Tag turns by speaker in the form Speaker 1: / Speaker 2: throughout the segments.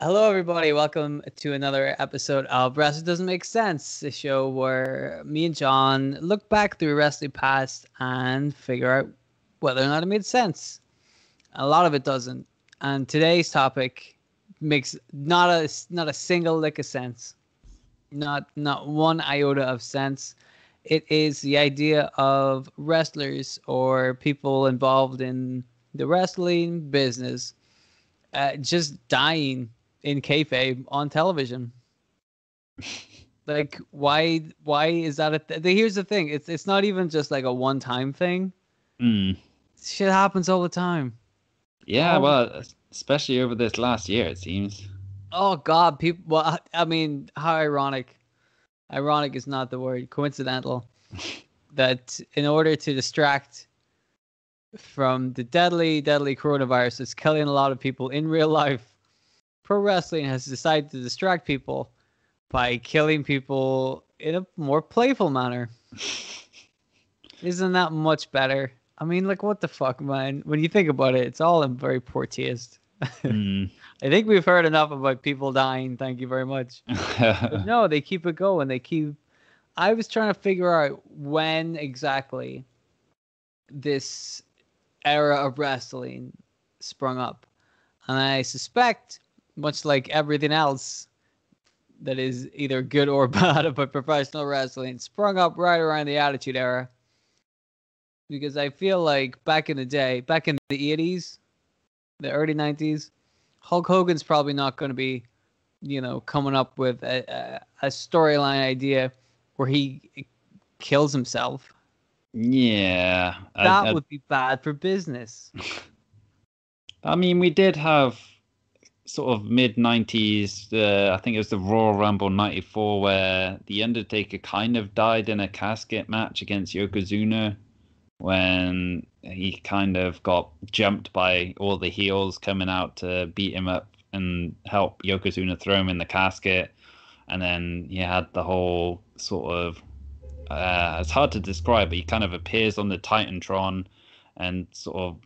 Speaker 1: Hello, everybody. Welcome to another episode of Wrestling Doesn't Make Sense, a show where me and John look back through wrestling past and figure out whether or not it made sense. A lot of it doesn't. And today's topic makes not a single lick of sense. Not one iota of sense. It is the idea of wrestlers or people involved in the wrestling business just dying in kayfabe on television. Like, why is that here's the thing, it's not even just like a one-time thing. Shit happens all the time.
Speaker 2: Well, especially over this last year, it seems.
Speaker 1: Oh god, people, well, I mean, how ironic is not the word, coincidental that in order to distract from the deadly coronavirus that's killing a lot of people in real life, pro wrestling has decided to distract people by killing people in a more playful manner. Isn't that much better? I mean, like, what the fuck, man? When you think about it, it's all in very poor taste. I think we've heard enough about people dying. Thank you very much. But no, they keep it going. I was trying to figure out when exactly this era of wrestling sprung up. And I suspect, much like everything else that is either good or bad about professional wrestling, sprung up right around the Attitude Era. Because I feel like back in the day, back in the 80s, the early 90s, Hulk Hogan's probably not going to be, coming up with a storyline idea where he kills himself.
Speaker 2: Yeah.
Speaker 1: That would be bad for business.
Speaker 2: I mean, we did have sort of mid-90s, I think it was the Royal Rumble 94, where The Undertaker kind of died in a casket match against Yokozuna when he kind of got jumped by all the heels coming out to beat him up and help Yokozuna throw him in the casket. And then he had the whole sort of, it's hard to describe, but he kind of appears on the Titantron and sort of,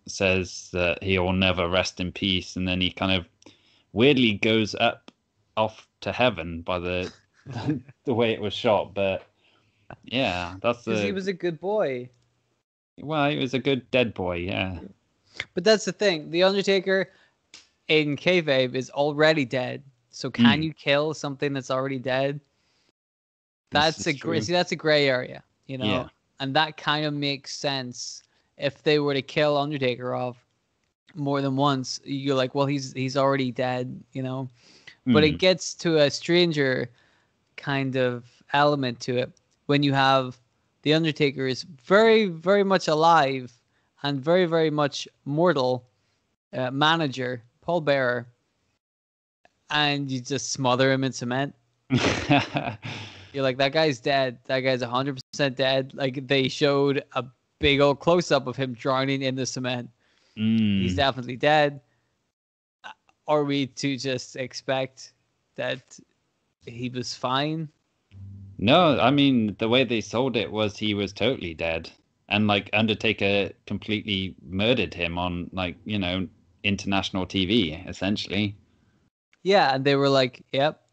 Speaker 2: says that he'll never rest in peace. And then he kind of weirdly goes off to heaven by the way it was shot. But yeah, that's
Speaker 1: because he was a good boy.
Speaker 2: Well, he was a good dead boy, yeah.
Speaker 1: But that's the thing. The Undertaker in Kayfabe is already dead. So can you kill something that's already dead? That's a gray area,
Speaker 2: Yeah.
Speaker 1: And that kind of makes sense. If they were to kill Undertaker off more than once, you're like, well, he's already dead, But it gets to a stranger kind of element to it when you have the Undertaker is very, very much alive and very, very much mortal manager, Paul Bearer, and you just smother him in cement. You're like, that guy's dead. That guy's 100% dead. Like, they showed a big old close-up of him drowning in the cement. He's definitely dead. Are we to just expect that he was fine?
Speaker 2: No, I mean, the way they sold it was he was totally dead. And, like, Undertaker completely murdered him on, like, international TV, essentially.
Speaker 1: Yeah, and they were like, yep,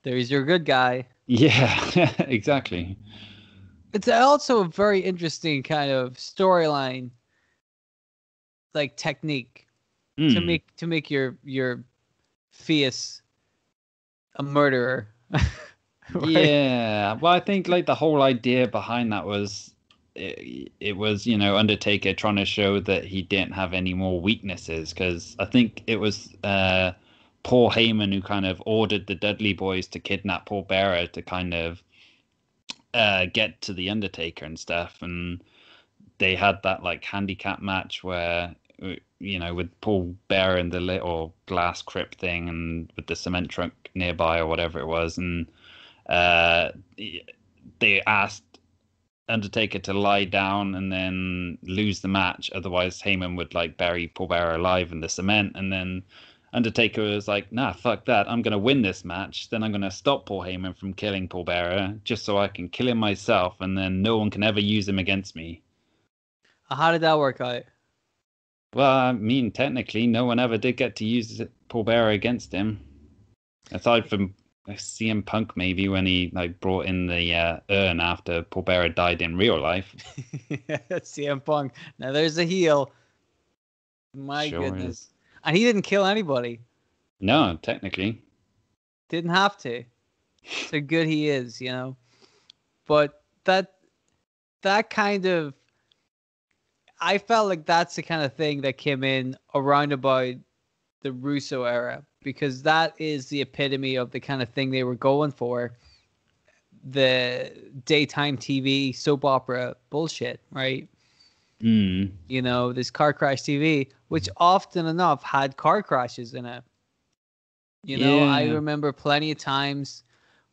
Speaker 1: there's your good guy.
Speaker 2: Yeah, exactly.
Speaker 1: It's also a very interesting kind of storyline, like technique, to make your face a murderer.
Speaker 2: Right? Yeah, well, I think like the whole idea behind that was it was Undertaker trying to show that he didn't have any more weaknesses, because I think it was Paul Heyman who kind of ordered the Dudley Boys to kidnap Paul Bearer to kind of get to the Undertaker and stuff, and they had that like handicap match where with Paul Bearer in the little glass crypt thing and with the cement trunk nearby or whatever it was, and they asked Undertaker to lie down and then lose the match, otherwise Heyman would like bury Paul Bearer alive in the cement. And then Undertaker was like, nah, fuck that, I'm gonna win this match, then I'm gonna stop Paul Heyman from killing Paul Bearer just so I can kill him myself, and then no one can ever use him against me.
Speaker 1: How did that work out?
Speaker 2: Well, I mean, technically, no one ever did get to use Paul Bearer against him, aside from CM Punk maybe when he like brought in the urn after Paul Bearer died in real life.
Speaker 1: CM Punk. Now there's a heel. My
Speaker 2: Sure
Speaker 1: goodness.
Speaker 2: is.
Speaker 1: And he didn't kill anybody.
Speaker 2: No, technically.
Speaker 1: Didn't have to. So good he is, you know. But that kind of, I felt like that's the kind of thing that came in around about the Russo era, because that is the epitome of the kind of thing they were going for. The daytime TV soap opera bullshit, right?
Speaker 2: Mm.
Speaker 1: You know, this car crash TV, which often enough had car crashes in it. You know, I
Speaker 2: Yeah.
Speaker 1: remember plenty of times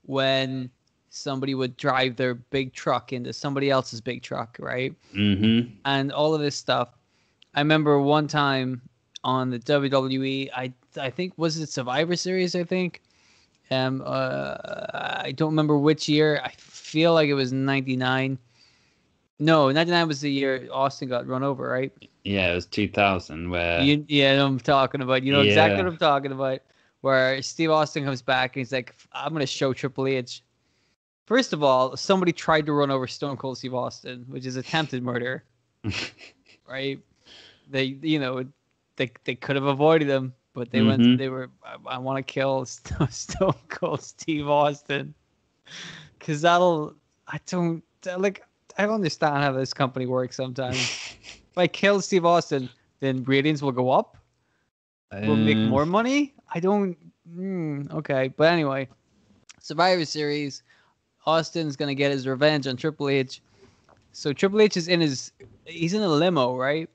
Speaker 1: when somebody would drive their big truck into somebody else's big truck, right?
Speaker 2: Mm-hmm.
Speaker 1: And all of this stuff. I remember one time on the WWE, I think, was it Survivor Series, I think. I don't remember which year. I feel like it was 99. No, 99 was the year Austin got run over, right?
Speaker 2: Yeah, it was 2000 where...
Speaker 1: Yeah, I know what I'm talking about. You know exactly what I'm talking about. Where Steve Austin comes back and he's like, I'm going to show Triple H. First of all, somebody tried to run over Stone Cold Steve Austin, which is attempted murder, right? They could have avoided him, but they went. They were. I want to kill Stone Cold Steve Austin, because I don't understand how this company works sometimes. If I kill Steve Austin, then ratings will go up. We'll make more money. I don't. Okay, but anyway, Survivor Series. Austin's gonna get his revenge on Triple H. So Triple H is he's in a limo, right?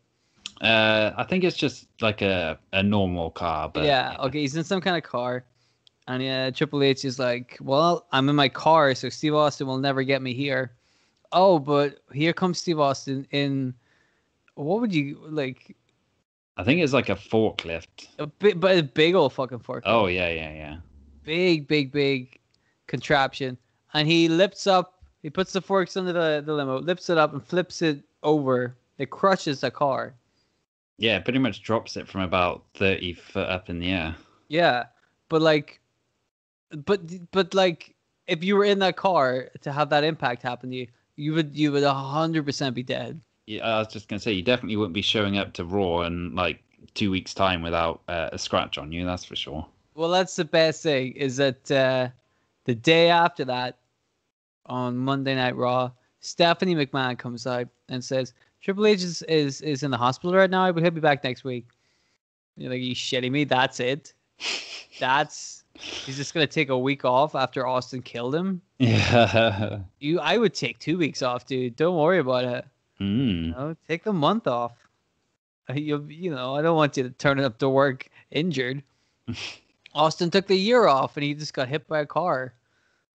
Speaker 2: I think it's just like a normal car, but
Speaker 1: yeah, okay, he's in some kind of car, and Triple H is like, well, I'm in my car, so Steve Austin will never get me here. Oh, but here comes Steve Austin in, what would you like?
Speaker 2: I think it's like a forklift.
Speaker 1: But a big old fucking forklift.
Speaker 2: Oh yeah.
Speaker 1: Big contraption, and he lifts up. He puts the forks under the limo, lifts it up, and flips it over. It crushes the car.
Speaker 2: Yeah, pretty much drops it from about 30 foot up in the air.
Speaker 1: Yeah, but like, if you were in that car to have that impact happen to you, you would 100% be dead.
Speaker 2: Yeah, I was just gonna say you definitely wouldn't be showing up to Raw in like 2 weeks' time without a scratch on you. That's for sure.
Speaker 1: Well, that's the best thing, is that the day after that, on Monday Night Raw, Stephanie McMahon comes out and says Triple H is in the hospital right now, but he'll be back next week. You're like, are you shitting me? That's it? He's just gonna take a week off after Austin killed him?
Speaker 2: Yeah.
Speaker 1: I would take 2 weeks off, dude. Don't worry about it. You know, take the month off. I don't want you to turn up to work injured. Austin took the year off and he just got hit by a car.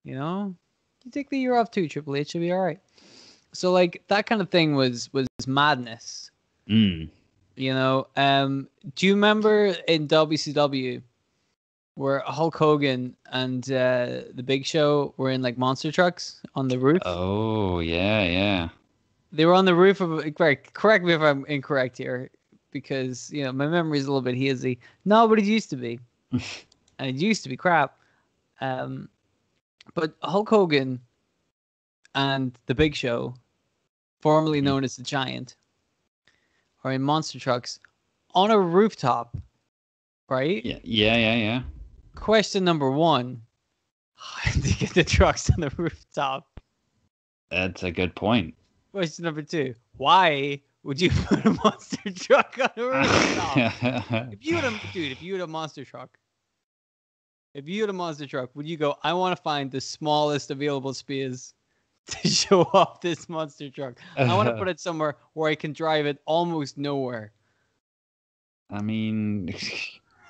Speaker 1: You know, you take the year off too, Triple H, you'll be all right. So like that kind of thing was madness. You know, do you remember in WCW where Hulk Hogan and the Big Show were in like monster trucks on the roof?
Speaker 2: Oh yeah.
Speaker 1: They were on the roof of. Correct me if I'm incorrect here, because my memory is a little bit hazy. No, but it used to be, and it used to be crap. But Hulk Hogan and the Big Show, formerly known as the Giant, are in monster trucks on a rooftop, right?
Speaker 2: Yeah.
Speaker 1: Question number one: how did they get the trucks on the rooftop?
Speaker 2: That's a good point.
Speaker 1: Question number two: why would you put a monster truck on a rooftop? If you had a monster truck, would you go, I want to find the smallest available space to show off this monster truck? I want to put it somewhere where I can drive it almost nowhere.
Speaker 2: I mean,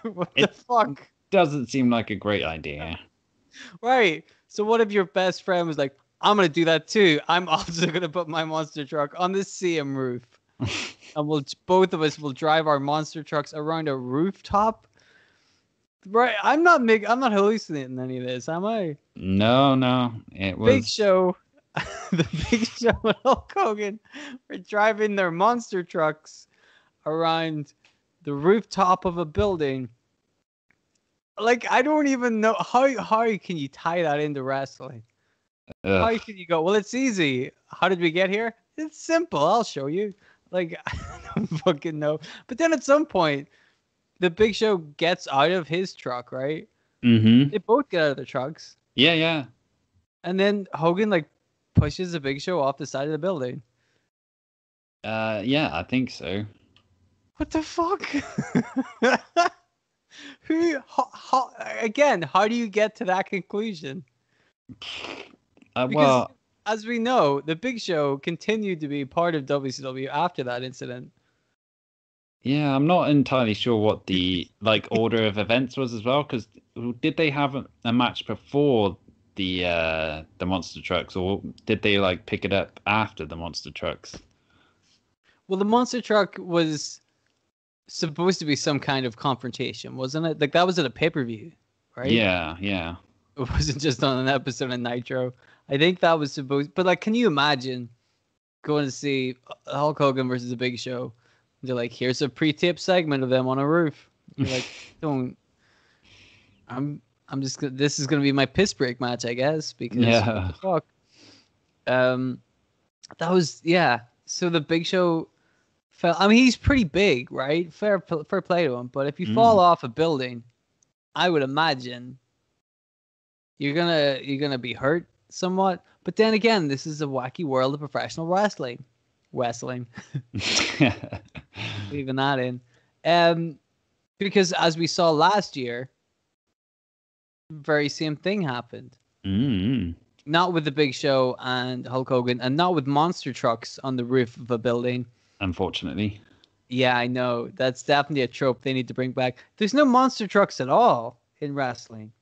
Speaker 1: what the fuck?
Speaker 2: Doesn't seem like a great idea.
Speaker 1: Right. So what if your best friend was like, I'm going to do that too. I'm also going to put my monster truck on the CM roof. And both of us will drive our monster trucks around a rooftop. Right. I'm not hallucinating any of this, am I?
Speaker 2: No. It was
Speaker 1: Big Show. The Big Show and Hulk Hogan were driving their monster trucks around the rooftop of a building. Like, I don't even know how can you tie that into wrestling?
Speaker 2: Ugh.
Speaker 1: How can you go, well, it's easy. How did we get here? It's simple. I'll show you. Like, I don't fucking know. But then at some point, the Big Show gets out of his truck, right?
Speaker 2: Mm-hmm.
Speaker 1: They both get out of the trucks.
Speaker 2: Yeah, yeah.
Speaker 1: And then Hogan, like, pushes the Big Show off the side of the building.
Speaker 2: Yeah, I think so.
Speaker 1: What the fuck? Again, how do you get to that conclusion? Because, as we know, the Big Show continued to be part of WCW after that incident.
Speaker 2: Yeah, I'm not entirely sure what the order of events was as well. Because did they have a match before the monster trucks, or did they pick it up after the monster trucks?
Speaker 1: Well, the monster truck was supposed to be some kind of confrontation, wasn't it? Like, that was at a pay-per-view, right?
Speaker 2: Yeah, yeah.
Speaker 1: It wasn't just on an episode of Nitro. I think that was supposed... But, like, can you imagine going to see Hulk Hogan versus The Big Show? They're like, here's a pre-tape segment of them on a roof. You're like, don't... I'm just... This is going to be my piss break match, I guess, because...
Speaker 2: Yeah.
Speaker 1: What the fuck? That was... Yeah. So the Big Show... I mean, he's pretty big, right? Fair play to him. But if you fall off a building, I would imagine you're gonna be hurt somewhat. But then again, this is a wacky world of professional wrestling. Leaving that in, because as we saw last year, very same thing happened. Not with the Big Show and Hulk Hogan, and not with monster trucks on the roof of a building.
Speaker 2: Unfortunately.
Speaker 1: Yeah, I know. That's definitely a trope they need to bring back. There's no monster trucks at all in wrestling.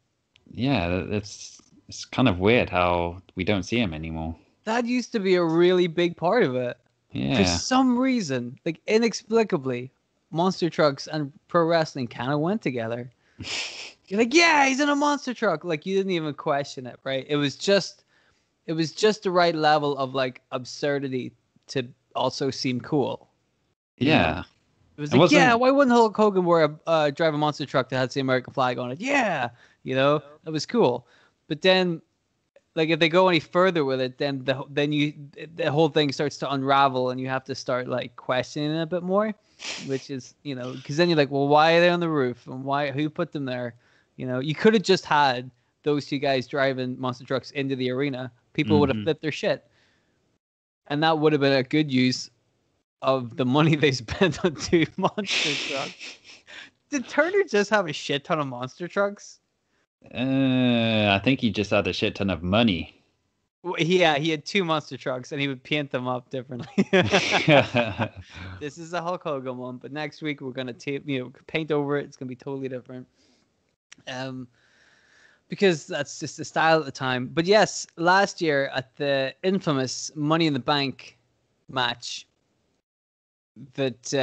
Speaker 2: Yeah, it's kind of weird how we don't see them anymore.
Speaker 1: That used to be a really big part of it.
Speaker 2: Yeah.
Speaker 1: For some reason, like inexplicably, monster trucks and pro wrestling kind of went together. You're like, yeah, he's in a monster truck. Like, you didn't even question it, right? It was just the right level of like absurdity to also seem cool.
Speaker 2: Yeah.
Speaker 1: Know? It was like, yeah, why wouldn't Hulk Hogan drive a monster truck that has the American flag on it? Yeah, that was cool. But then, like, if they go any further with it, then the whole thing starts to unravel, and you have to start like questioning it a bit more, which is because then you're like, well, why are they on the roof, and who put them there? You could have just had those two guys driving monster trucks into the arena. People would have flipped their shit. And that would have been a good use of the money they spent on two monster trucks. Did Turner just have a shit ton of monster trucks?
Speaker 2: I think he just had a shit ton of money.
Speaker 1: Yeah, he had two monster trucks, and he would paint them up differently. This is a Hulk Hogan one, but next week we're gonna paint over it. It's gonna be totally different. Because that's just the style at the time. But yes, last year at the infamous Money in the Bank match that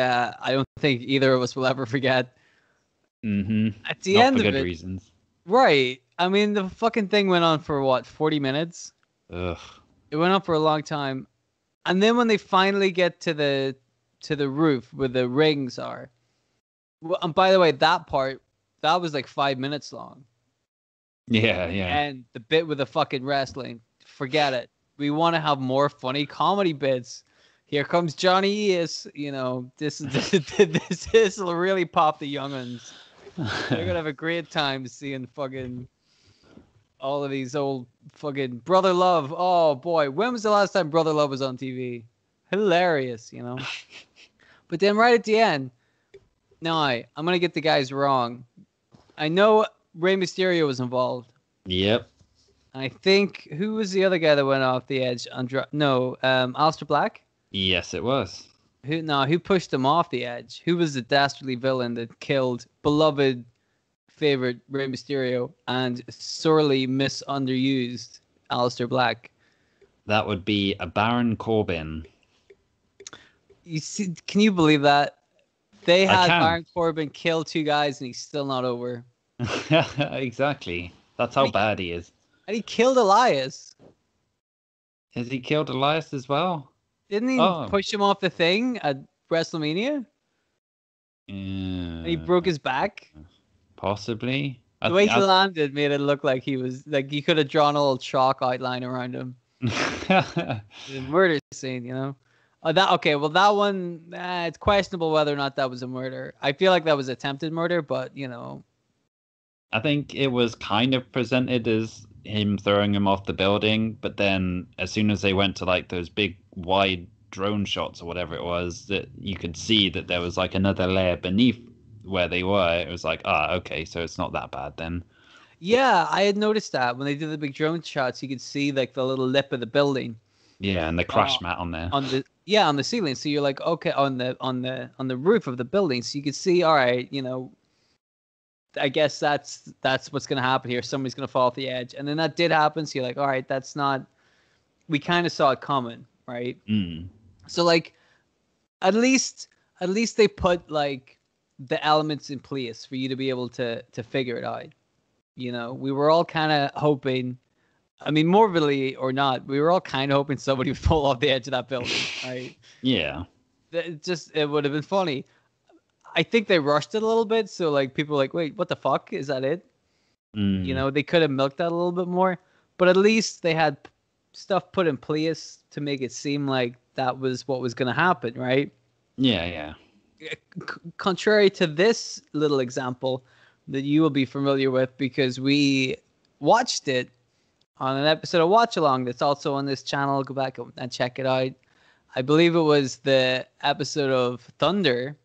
Speaker 1: I don't think either of us will ever forget. At the end of it,
Speaker 2: reasons.
Speaker 1: Right. I mean, the fucking thing went on for what, 40 minutes?
Speaker 2: Ugh.
Speaker 1: It went on for a long time. And then when they finally get to the roof where the rings are. Well, and by the way, that was like 5 minutes long.
Speaker 2: Yeah, yeah.
Speaker 1: And the bit with the fucking wrestling, forget it. We want to have more funny comedy bits. Here comes Johnny Eas. This will really pop the young'uns. They're gonna have a great time seeing fucking all of these old fucking Brother Love. Oh boy, when was the last time Brother Love was on TV? Hilarious, But then right at the end, no, I'm gonna get the guys wrong. I know Rey Mysterio was involved.
Speaker 2: Yep.
Speaker 1: I think, who was the other guy that went off the edge? Aleister Black?
Speaker 2: Yes, it was.
Speaker 1: Who pushed him off the edge? Who was the dastardly villain that killed beloved favorite Rey Mysterio and sorely misunderused Aleister Black?
Speaker 2: That would be a Baron Corbin.
Speaker 1: You see, can you believe that? They had Baron Corbin kill two guys and he's still not over.
Speaker 2: Exactly. That's how bad he is.
Speaker 1: And he killed Elias.
Speaker 2: Has he killed Elias as well?
Speaker 1: Didn't he push him off the thing at WrestleMania? And he broke his back.
Speaker 2: Possibly.
Speaker 1: The way he landed made it look like he was like you could have drawn a little chalk outline around him. The murder scene, you know. That one, it's questionable whether or not that was a murder. I feel like that was attempted murder, but you know.
Speaker 2: I think it was kind of presented as him throwing him off the building, but then as soon as they went to like those big wide drone shots or whatever it was, that you could see that there was like another layer beneath where they were. It was like, okay, so it's not that bad then.
Speaker 1: Yeah, I had noticed that when they did the big drone shots, you could see like the little lip of the building.
Speaker 2: Yeah, and the crash mat on there.
Speaker 1: On the ceiling. So you're like, okay, on the roof of the building. So you could see, all right, you know, I guess that's what's gonna happen here. Somebody's gonna fall off the edge, and then that did happen. So you're like, all right, that's not. We kind of saw it coming, right?
Speaker 2: Mm.
Speaker 1: So like, at least they put like the elements in place for you to be able to figure it out. You know, we were all kind of hoping. I mean, morbidly or not, we were all kind of hoping somebody would fall off the edge of that building, right?
Speaker 2: Yeah.
Speaker 1: It would have been funny. I think they rushed it a little bit, so like people were like, wait, what the fuck? Is that it?
Speaker 2: Mm.
Speaker 1: You know, they could have milked that a little bit more, but at least they had stuff put in place to make it seem like that was what was going to happen, right?
Speaker 2: Yeah.
Speaker 1: Contrary to this little example that you will be familiar with because we watched it on an episode of Watch Along that's also on this channel. Go back and check it out. I believe it was the episode of Thunder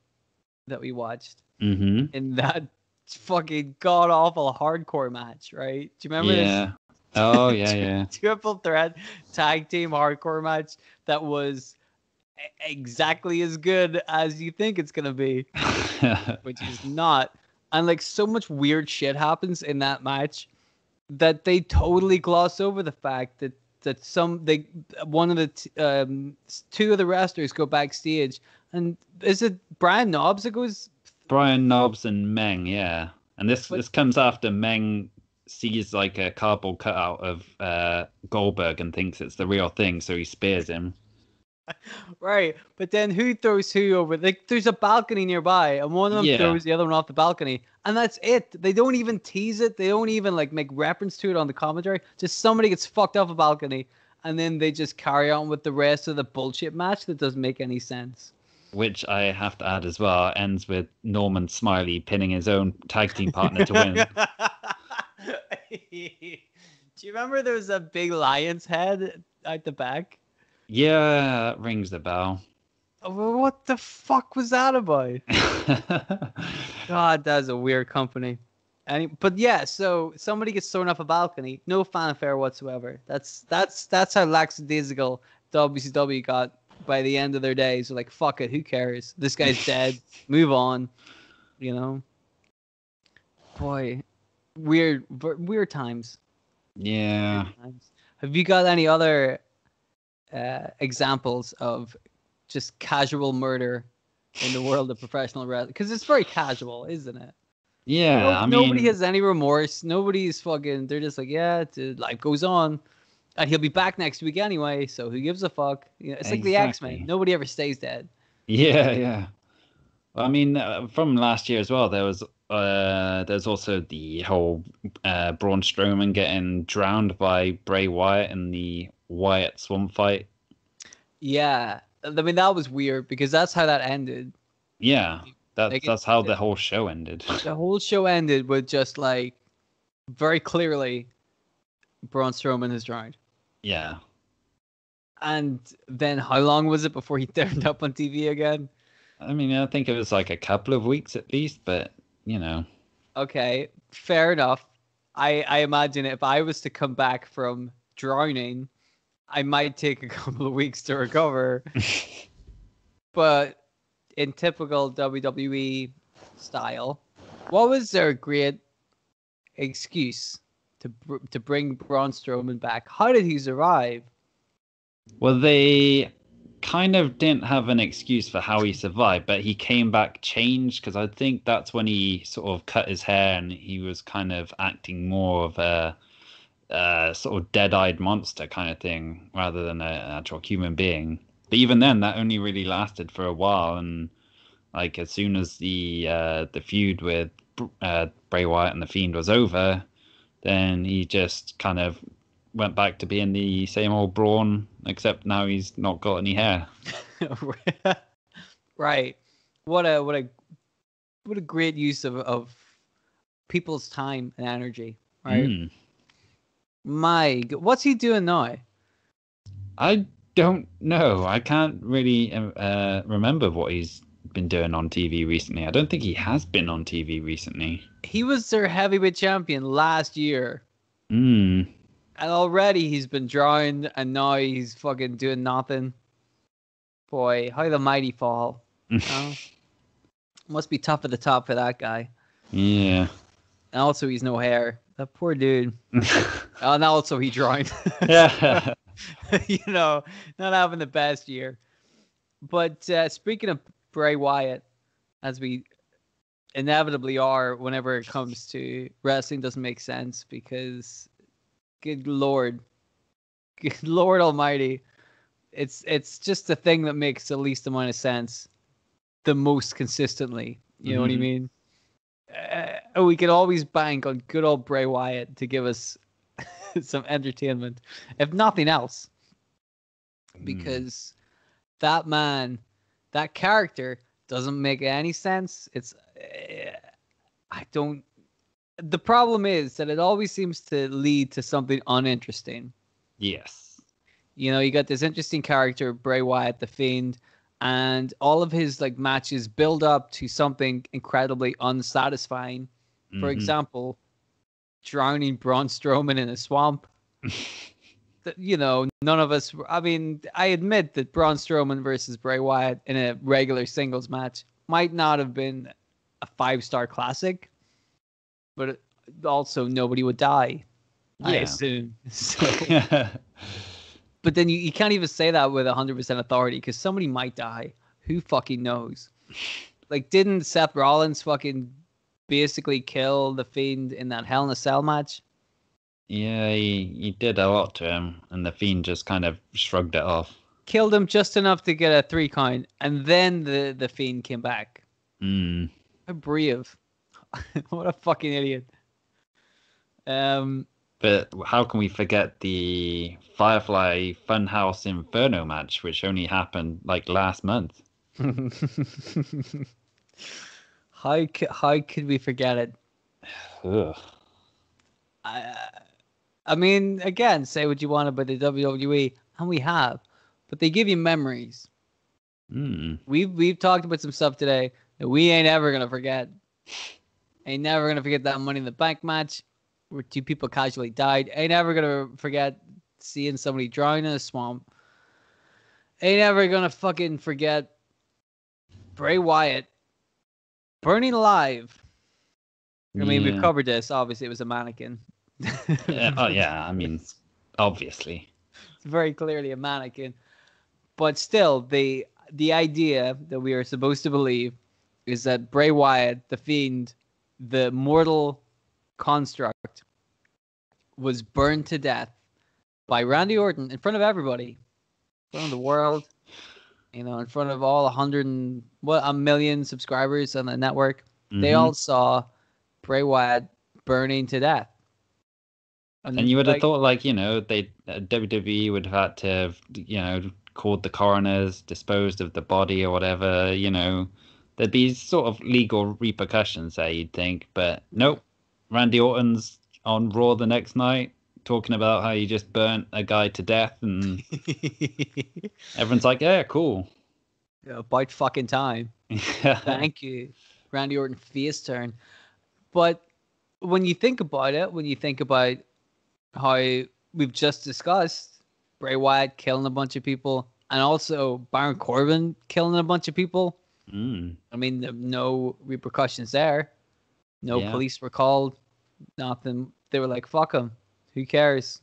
Speaker 1: that we watched in that fucking god awful hardcore match, right? Do you remember this?
Speaker 2: Oh, yeah.
Speaker 1: Triple threat tag team hardcore match that was exactly as good as you think it's gonna be, which is not. And like so much weird shit happens in that match that they totally gloss over the fact that one of the two of the wrestlers go backstage, and is it Brian Knobbs that goes?
Speaker 2: Brian Knobbs and Meng, yeah. And this comes after Meng sees like a cardboard cutout of Goldberg and thinks it's the real thing, so he spears him.
Speaker 1: Right, but then who throws who over? Like, there's a balcony nearby, and one of them throws the other one off the balcony, and that's it. They don't even tease it. They don't even like make reference to it on the commentary. Just somebody gets fucked off a balcony, and then they just carry on with the rest of the bullshit match that doesn't make any sense.
Speaker 2: Which I have to add as well ends with Norman Smiley pinning his own tag team partner to win.
Speaker 1: Do you remember there was a big lion's head at the back?
Speaker 2: Yeah, that rings the bell.
Speaker 1: What the fuck was that about? God, that's a weird company. But yeah, so somebody gets thrown off a balcony, no fanfare whatsoever. That's how lackadaisical WCW got by the end of their days. They're like, fuck it, who cares? This guy's dead. Move on. You know? Boy, weird times.
Speaker 2: Yeah.
Speaker 1: Weird times. Have you got any other examples of just casual murder in the world of professional wrestling? Because it's very casual, isn't it?
Speaker 2: Yeah,
Speaker 1: nobody has any remorse. Nobody's fucking. They're just like, yeah, life goes on, and he'll be back next week anyway. So who gives a fuck? You know, it's like the X-Men. Nobody ever stays dead.
Speaker 2: Yeah. I mean, from last year as well, there's also the whole Braun Strowman getting drowned by Bray Wyatt in the Wyatt Swamp fight.
Speaker 1: Yeah, I mean that was weird because that's how that ended.
Speaker 2: Yeah, that's how the whole show ended.
Speaker 1: The whole show ended with just like very clearly Braun Strowman is drowned.
Speaker 2: Yeah.
Speaker 1: And then how long was it before he turned up on TV again?
Speaker 2: I mean, I think it was like a couple of weeks at least, but you know.
Speaker 1: Okay, fair enough. I imagine if I was to come back from drowning, I might take a couple of weeks to recover. But in typical WWE style, what was their great excuse to bring Braun Strowman back? How did he survive?
Speaker 2: Well, they kind of didn't have an excuse for how he survived, but he came back changed because I think that's when he sort of cut his hair and he was kind of acting more of a sort of dead-eyed monster kind of thing rather than an actual human being. But even then, that only really lasted for a while, and Like as soon as the feud with Bray Wyatt and the Fiend was over, then he just kind of went back to being the same old Braun, except now he's not got any hair.
Speaker 1: Right. What a great use of people's time and energy. Right. What's he doing now?
Speaker 2: I don't know. I can't really remember what he's been doing on TV recently. I don't think he has been on TV recently.
Speaker 1: He was their heavyweight champion last year. And already he's been drawing, and now he's fucking doing nothing. Boy, how the mighty fall. Must be tough at the top for that guy.
Speaker 2: Yeah.
Speaker 1: And also, he's no hair. That poor dude. And also, he drawing.
Speaker 2: Yeah.
Speaker 1: Not having the best year. But speaking of Bray Wyatt, as we inevitably are whenever it comes to wrestling, doesn't make sense because, good Lord Almighty, it's just the thing that makes the least amount of sense the most consistently. You know what I mean? We could always bank on good old Bray Wyatt to give us some entertainment, if nothing else, because that man, that character doesn't make any sense. The problem is that it always seems to lead to something uninteresting.
Speaker 2: Yes.
Speaker 1: You got this interesting character, Bray Wyatt, the Fiend, and all of his matches build up to something incredibly unsatisfying. For example, drowning Braun Strowman in a swamp. None of us. I mean, I admit that Braun Strowman versus Bray Wyatt in a regular singles match might not have been a 5-star classic, but also nobody would die. Yeah. I assume. So. But then you can't even say that with 100% authority because somebody might die. Who fucking knows? Didn't Seth Rollins fucking basically kill the Fiend in that Hell in a Cell match?
Speaker 2: Yeah, he did a lot to him, and the Fiend just kind of shrugged it off.
Speaker 1: Killed him just enough to get a 3 count, and then the Fiend came back. How brave. What a fucking idiot.
Speaker 2: But how can we forget the Firefly Funhouse Inferno match, which only happened last month?
Speaker 1: How could we forget it?
Speaker 2: Ugh.
Speaker 1: I mean, again, say what you want about the WWE, and we have, but they give you memories. We've talked about some stuff today that we ain't ever gonna forget. Ain't never gonna forget that Money in the Bank match where 2 people casually died. Ain't never gonna forget seeing somebody drown in a swamp. Ain't ever gonna fucking forget Bray Wyatt burning alive. I mean, we've covered this. Obviously, it was a mannequin.
Speaker 2: I mean, obviously.
Speaker 1: It's very clearly a mannequin. But still, the idea that we are supposed to believe is that Bray Wyatt, the Fiend, the mortal construct, was burned to death by Randy Orton in front of everybody, in front of the world, in front of all 1 million subscribers on the network. They all saw Bray Wyatt burning to death.
Speaker 2: And you would have thought, WWE would have had to have, called the coroners, disposed of the body or whatever, there'd be sort of legal repercussions there, you'd think. But nope. Randy Orton's on Raw the next night talking about how he just burnt a guy to death, and everyone's like, yeah, cool.
Speaker 1: Yeah, about fucking time. Thank you. Randy Orton face turn. But when you think about it, when you think about how we've just discussed Bray Wyatt killing a bunch of people and also Baron Corbin killing a bunch of people, I mean, no repercussions there. No police were called. Nothing. They were like, fuck him. Who cares?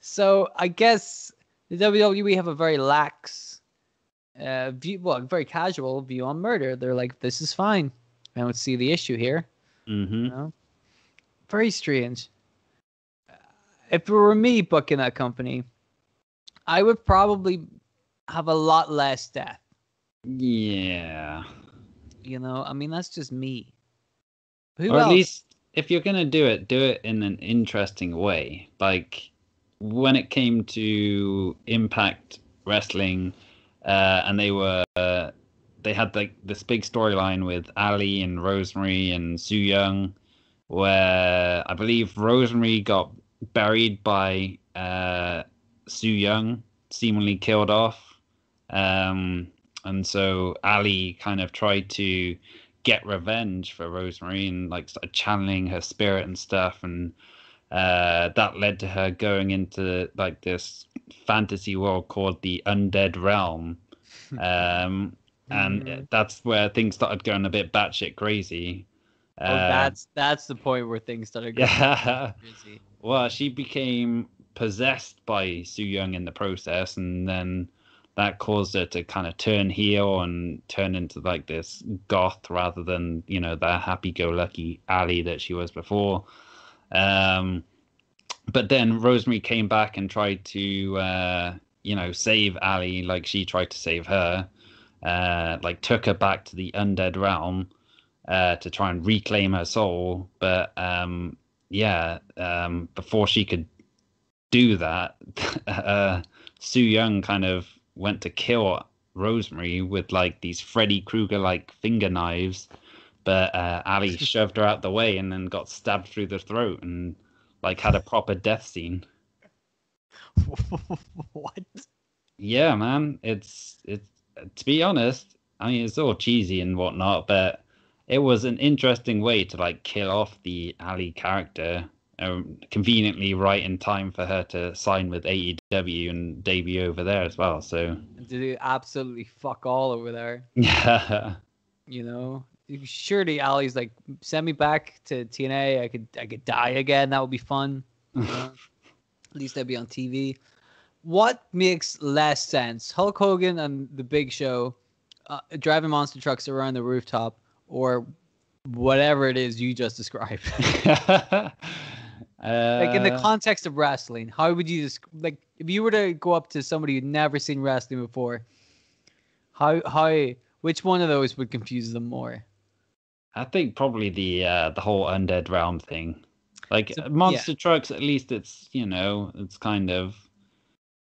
Speaker 1: So I guess the WWE have a very lax view, very casual view on murder. They're like, this is fine. I don't see the issue here. Very strange. If it were me booking that company, I would probably have a lot less death.
Speaker 2: Yeah.
Speaker 1: You know, I mean, that's just me. Who
Speaker 2: Or at
Speaker 1: else?
Speaker 2: least if you're gonna do it in an interesting way. Like when it came to Impact Wrestling, and they had like this big storyline with Ali and Rosemary and Su Yung, where I believe Rosemary got buried by Su Yung, seemingly killed off. And so Ali kind of tried to get revenge for Rosemary and like started channeling her spirit and stuff, and that led to her going into like this fantasy world called the Undead Realm. And that's where things started going a bit batshit crazy.
Speaker 1: That's the point where things started going crazy.
Speaker 2: Well, she became possessed by Su Yung in the process, and then that caused her to kind of turn heel and turn into like this goth rather than, you know, the happy-go-lucky Ali that she was before. But then Rosemary came back and tried to, you know, save Ali like she tried to save her. Like took her back to the undead realm to try and reclaim her soul. But before she could do that, Su Yung kind of went to kill Rosemary with like these Freddy Krueger like finger knives, but Ali shoved her out the way and then got stabbed through the throat and like had a proper death scene.
Speaker 1: What?
Speaker 2: Yeah, man. It's to be honest, I mean it's all cheesy and whatnot, but it was an interesting way to like kill off the Ali character. Conveniently right in time for her to sign with AEW and debut over there as well. So
Speaker 1: to do absolutely fuck all over there.
Speaker 2: Yeah.
Speaker 1: You know, surely Ali's like, send me back to TNA. I could die again. That would be fun. You know? At least I'd be on TV. What makes less sense? Hulk Hogan and the Big Show driving monster trucks around the rooftop, or whatever it is you just described. Like in the context of wrestling, how would you like if you were to go up to somebody who'd never seen wrestling before? Which one of those would confuse them more?
Speaker 2: I think probably the whole undead realm thing. Like monster trucks, at least it's, you know, it's kind of,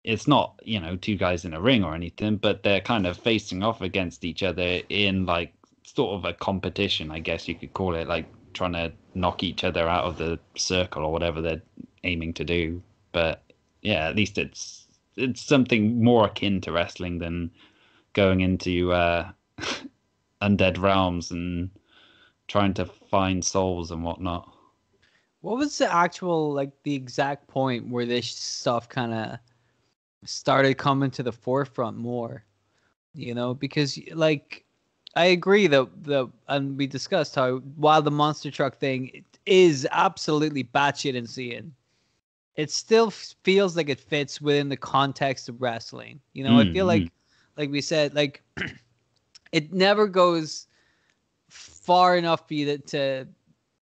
Speaker 2: it's not, you know, two guys in a ring or anything, but they're kind of facing off against each other in like sort of a competition, I guess you could call it, like trying to knock each other out of the circle or whatever they're aiming to do. But yeah, at least it's something more akin to wrestling than going into undead realms and trying to find souls and whatnot.
Speaker 1: What was the actual, like, the exact point where this stuff kind of started coming to the forefront more? You know, because like I agree that and we discussed how while the monster truck thing is absolutely batshit insane, it still feels like it fits within the context of wrestling. You know, I feel like we said, like it never goes far enough for you to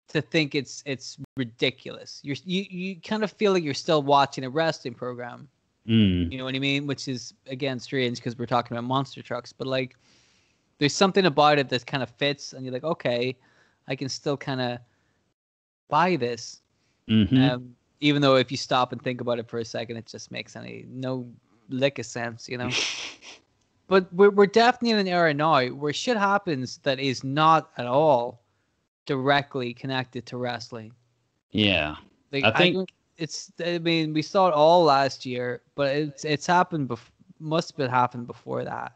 Speaker 1: think it's ridiculous. You kind of feel like you're still watching a wrestling program. You know what I mean? Which is again strange because we're talking about monster trucks, but like there's something about it that kind of fits, and you're like, okay, I can still kind of buy this. Even though if you stop and think about it for a second, it just makes no lick of sense, you know? But we're definitely in an era now where shit happens that is not at all directly connected to wrestling.
Speaker 2: Yeah.
Speaker 1: Like, I mean, we saw it all last year, but it's happened must have happened before that.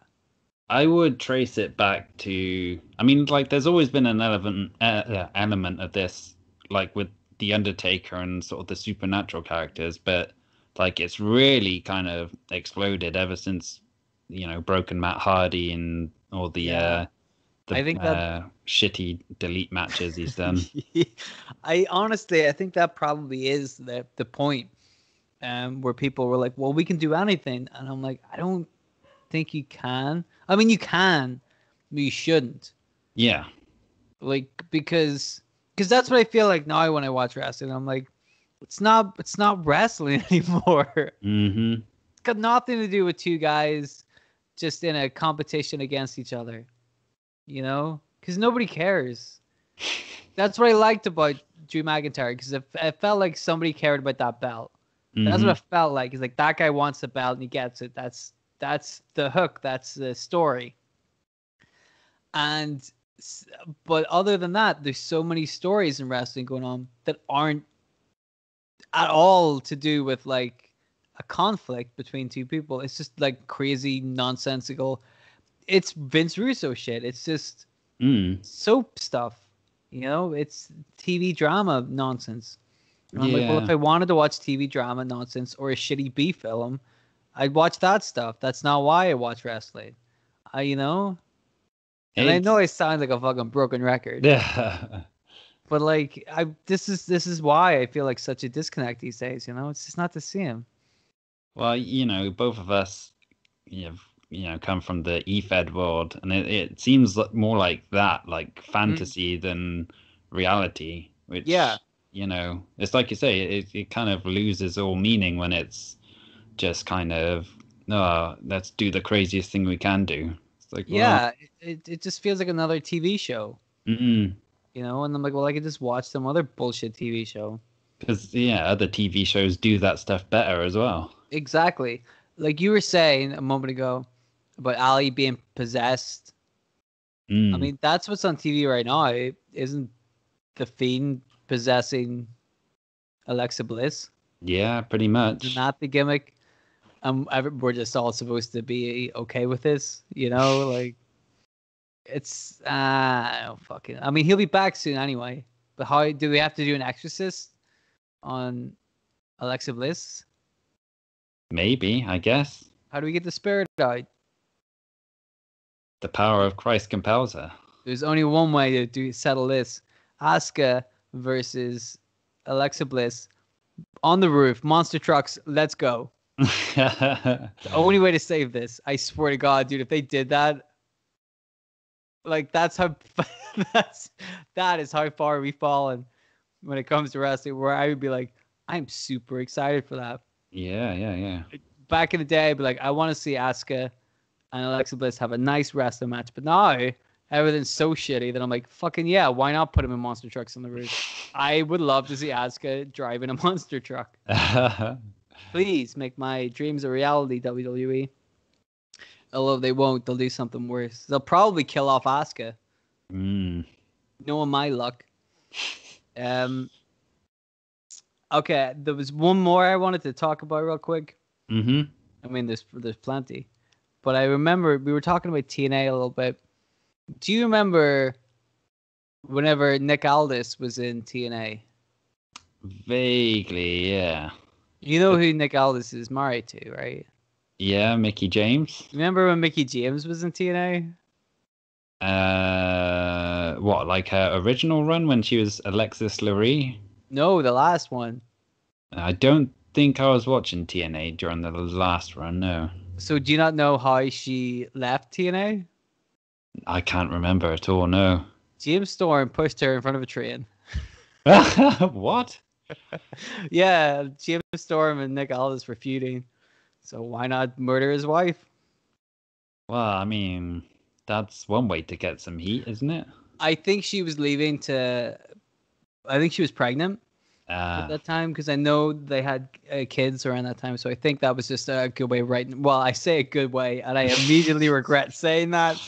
Speaker 2: I would trace it back to, I mean, like, there's always been an element of this, like with The Undertaker and sort of the supernatural characters, but like it's really kind of exploded ever since, you know, Broken Matt Hardy and all the I think that shitty delete matches he's done.
Speaker 1: I think that probably is the point, where people were like, well, we can do anything, and I'm like, I don't think you can. I mean, you can, but you shouldn't.
Speaker 2: Yeah.
Speaker 1: Like, because that's what I feel like now when I watch wrestling. I'm like, it's not wrestling anymore. It's got nothing to do with two guys just in a competition against each other, you know, because nobody cares. That's what I liked about Drew McIntyre, because it felt like somebody cared about that belt. That's what it felt like. It's like that guy wants the belt and he gets it. That's the hook. That's the story. But other than that, there's so many stories in wrestling going on that aren't at all to do with like a conflict between two people. It's just like crazy, nonsensical. It's Vince Russo shit. It's just soap stuff. You know, it's TV drama nonsense. And I'm like, well, if I wanted to watch TV drama nonsense or a shitty B film, I'd watch that stuff. That's not why I watch wrestling. You know? And I know I sound like a fucking broken record.
Speaker 2: Yeah.
Speaker 1: But like, this is why I feel like such a disconnect these days. You know, it's just not the same.
Speaker 2: Well, you know, both of us, you know, come from the E-Fed world, and it seems more like that, like fantasy than reality. Which, you know, it's like you say, it kind of loses all meaning when it's just kind of, let's do the craziest thing we can do. It's like,
Speaker 1: yeah, it just feels like another TV show.
Speaker 2: You
Speaker 1: know, and I'm like, well, I could just watch some other bullshit TV show.
Speaker 2: Because, other TV shows do that stuff better as well.
Speaker 1: Exactly. Like you were saying a moment ago about Ali being possessed. I mean, that's what's on TV right now. Isn't The Fiend possessing Alexa Bliss?
Speaker 2: Yeah, pretty much.
Speaker 1: Isn't that the gimmick? We're just all supposed to be okay with this, you know? Like, it's I don't fucking. I mean, he'll be back soon anyway. But how do we have to do an exorcist on Alexa Bliss?
Speaker 2: Maybe, I guess.
Speaker 1: How do we get the spirit out?
Speaker 2: The power of Christ compels her.
Speaker 1: There's only one way to settle this. Asuka versus Alexa Bliss on the roof. Monster trucks, let's go. The only way to save this. I swear to God, dude, if they did that, like that is how far we've fallen when it comes to wrestling, where I would be like, I'm super excited for that.
Speaker 2: Yeah.
Speaker 1: Back in the day, I'd be like, I want to see Asuka and Alexa Bliss have a nice wrestling match. But now everything's so shitty that I'm like, fucking yeah, why not put him in monster trucks on the roof? I would love to see Asuka driving a monster truck. Please make my dreams a reality, WWE. Although they won't, they'll do something worse. They'll probably kill off Asuka. Knowing my luck. Okay, there was one more I wanted to talk about real quick. I mean, there's plenty. But I remember we were talking about TNA a little bit. Do you remember whenever Nick Aldis was in TNA?
Speaker 2: Vaguely, yeah.
Speaker 1: You know who Nick Aldis is married to, right?
Speaker 2: Yeah, Mickey James.
Speaker 1: Remember when Mickey James was in TNA?
Speaker 2: What, like her original run when she was Alexis Lurie?
Speaker 1: No, the last one.
Speaker 2: I don't think I was watching TNA during the last run, no.
Speaker 1: So do you not know how she left TNA?
Speaker 2: I can't remember at all, no.
Speaker 1: James Storm pushed her in front of a train.
Speaker 2: What?
Speaker 1: Yeah, James Storm and Nick Aldis were feuding. So why not murder his wife?
Speaker 2: Well, I mean, that's one way to get some heat, isn't it?
Speaker 1: I think she was leaving to... I think she was pregnant at that time, because I know they had kids around that time. So I think that was just a good way of writing. Well, I say a good way, and I immediately regret saying that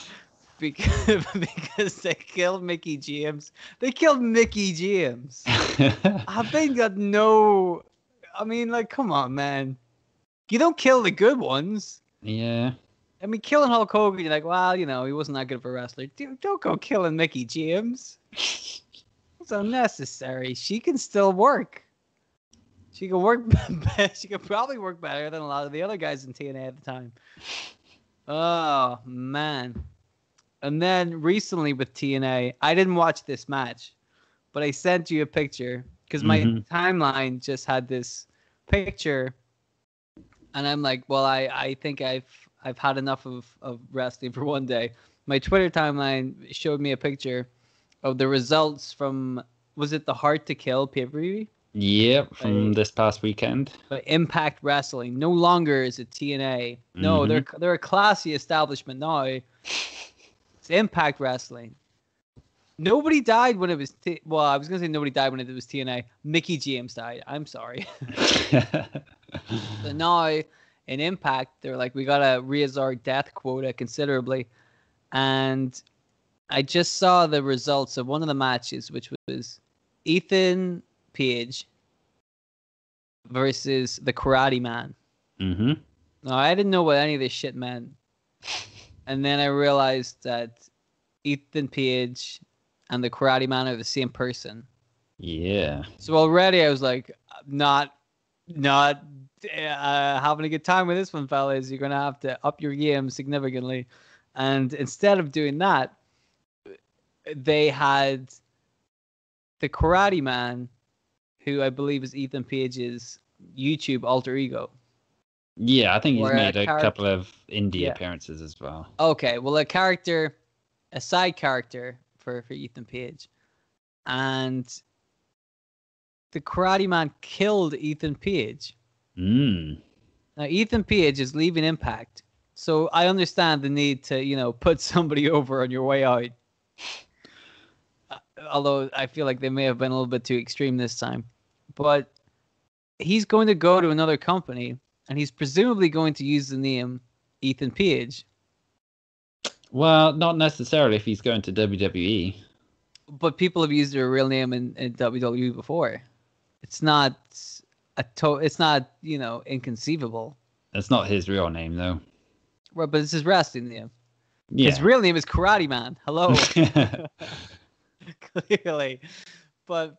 Speaker 1: because they killed Mickey James. They killed Mickey James. Have they got no... I mean, like, come on, man. You don't kill the good ones.
Speaker 2: Yeah.
Speaker 1: I mean, killing Hulk Hogan, you're like, well, you know, he wasn't that good of a wrestler. Dude, don't go killing Mickey James. It's unnecessary. She can still work. She can work. She could probably work better than a lot of the other guys in TNA at the time. Oh, man. And then recently with TNA, I didn't watch this match, but I sent you a picture because my timeline just had this picture. And I'm like, well, I think I've had enough of wrestling for one day. My Twitter timeline showed me a picture of the results from, was it the Hard to Kill pay-per-view?
Speaker 2: Yep, from
Speaker 1: Like,
Speaker 2: this past weekend.
Speaker 1: but Impact Wrestling no longer is it TNA. No,
Speaker 2: Mm-hmm.
Speaker 1: they're a classy establishment now. It's Impact Wrestling. Nobody died when it was. Well, I was gonna say nobody died when it was TNA. Mickey James died. I'm sorry. So now in Impact, they're like, we gotta raise our death quota considerably, and I just saw the results of one of the matches, which was Ethan Page versus the Karate Man.
Speaker 2: Mm-hmm.
Speaker 1: Now, I didn't know what any of this shit meant. And then I realized that Ethan Page and the Karate Man are the same person.
Speaker 2: Yeah.
Speaker 1: So already I was like, not having a good time with this one, fellas. You're going to have to up your game significantly. And instead of doing that, they had the Karate Man, who I believe is Ethan Page's YouTube alter ego.
Speaker 2: Yeah, I think he's
Speaker 1: Or
Speaker 2: made a
Speaker 1: character.
Speaker 2: couple of indie
Speaker 1: Yeah.
Speaker 2: appearances as well.
Speaker 1: Okay, well, a side character for Ethan Page. And the Karate Man killed Ethan Page.
Speaker 2: Mm.
Speaker 1: Now, Ethan Page is leaving Impact. So I understand the need to, put somebody over on your way out. Although I feel like they may have been a little bit too extreme this time. But he's going to go to another company, and he's presumably going to use the name Ethan Page.
Speaker 2: Well, not necessarily if he's going to WWE.
Speaker 1: But people have used their real name in WWE before. It's not inconceivable.
Speaker 2: It's not his real name, though.
Speaker 1: Right, but it's his wrestling name.
Speaker 2: Yeah.
Speaker 1: His real name is Karate Man. Hello. Clearly. But,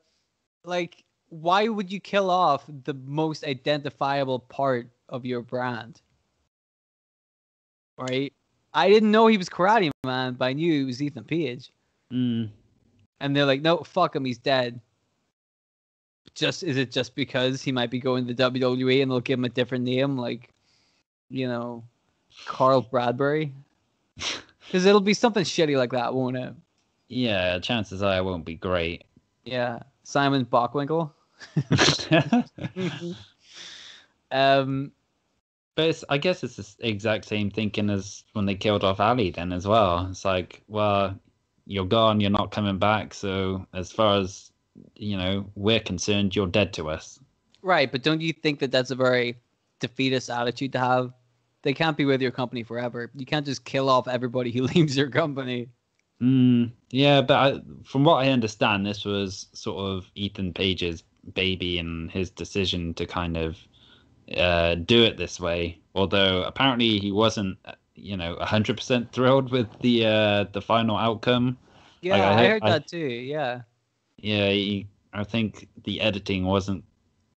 Speaker 1: like, why would you kill off the most identifiable part of your brand? Right? I didn't know he was Karate Man, but I knew he was Ethan Page.
Speaker 2: Mm.
Speaker 1: And they're like, no, fuck him, he's dead. Is it just because he might be going to the WWE and they'll give him a different name, like, Carl Bradbury? Because it'll be something shitty like that, won't it?
Speaker 2: Yeah, chances are it won't be great.
Speaker 1: Yeah, Simon Bockwinkel.
Speaker 2: But I guess it's the exact same thinking as when they killed off Ali then as well. It's like, well, you're gone, you're not coming back, so as far as, we're concerned, you're dead to us.
Speaker 1: Right, but don't you think that that's a very defeatist attitude to have? They can't be with your company forever. You can't just kill off everybody who leaves your company.
Speaker 2: Yeah, but from what I understand, this was sort of Ethan Page's baby and his decision to kind of do it this way. Although apparently he wasn't, 100% thrilled with the final outcome.
Speaker 1: Yeah,
Speaker 2: Like,
Speaker 1: I heard that too. Yeah.
Speaker 2: Yeah, I think the editing wasn't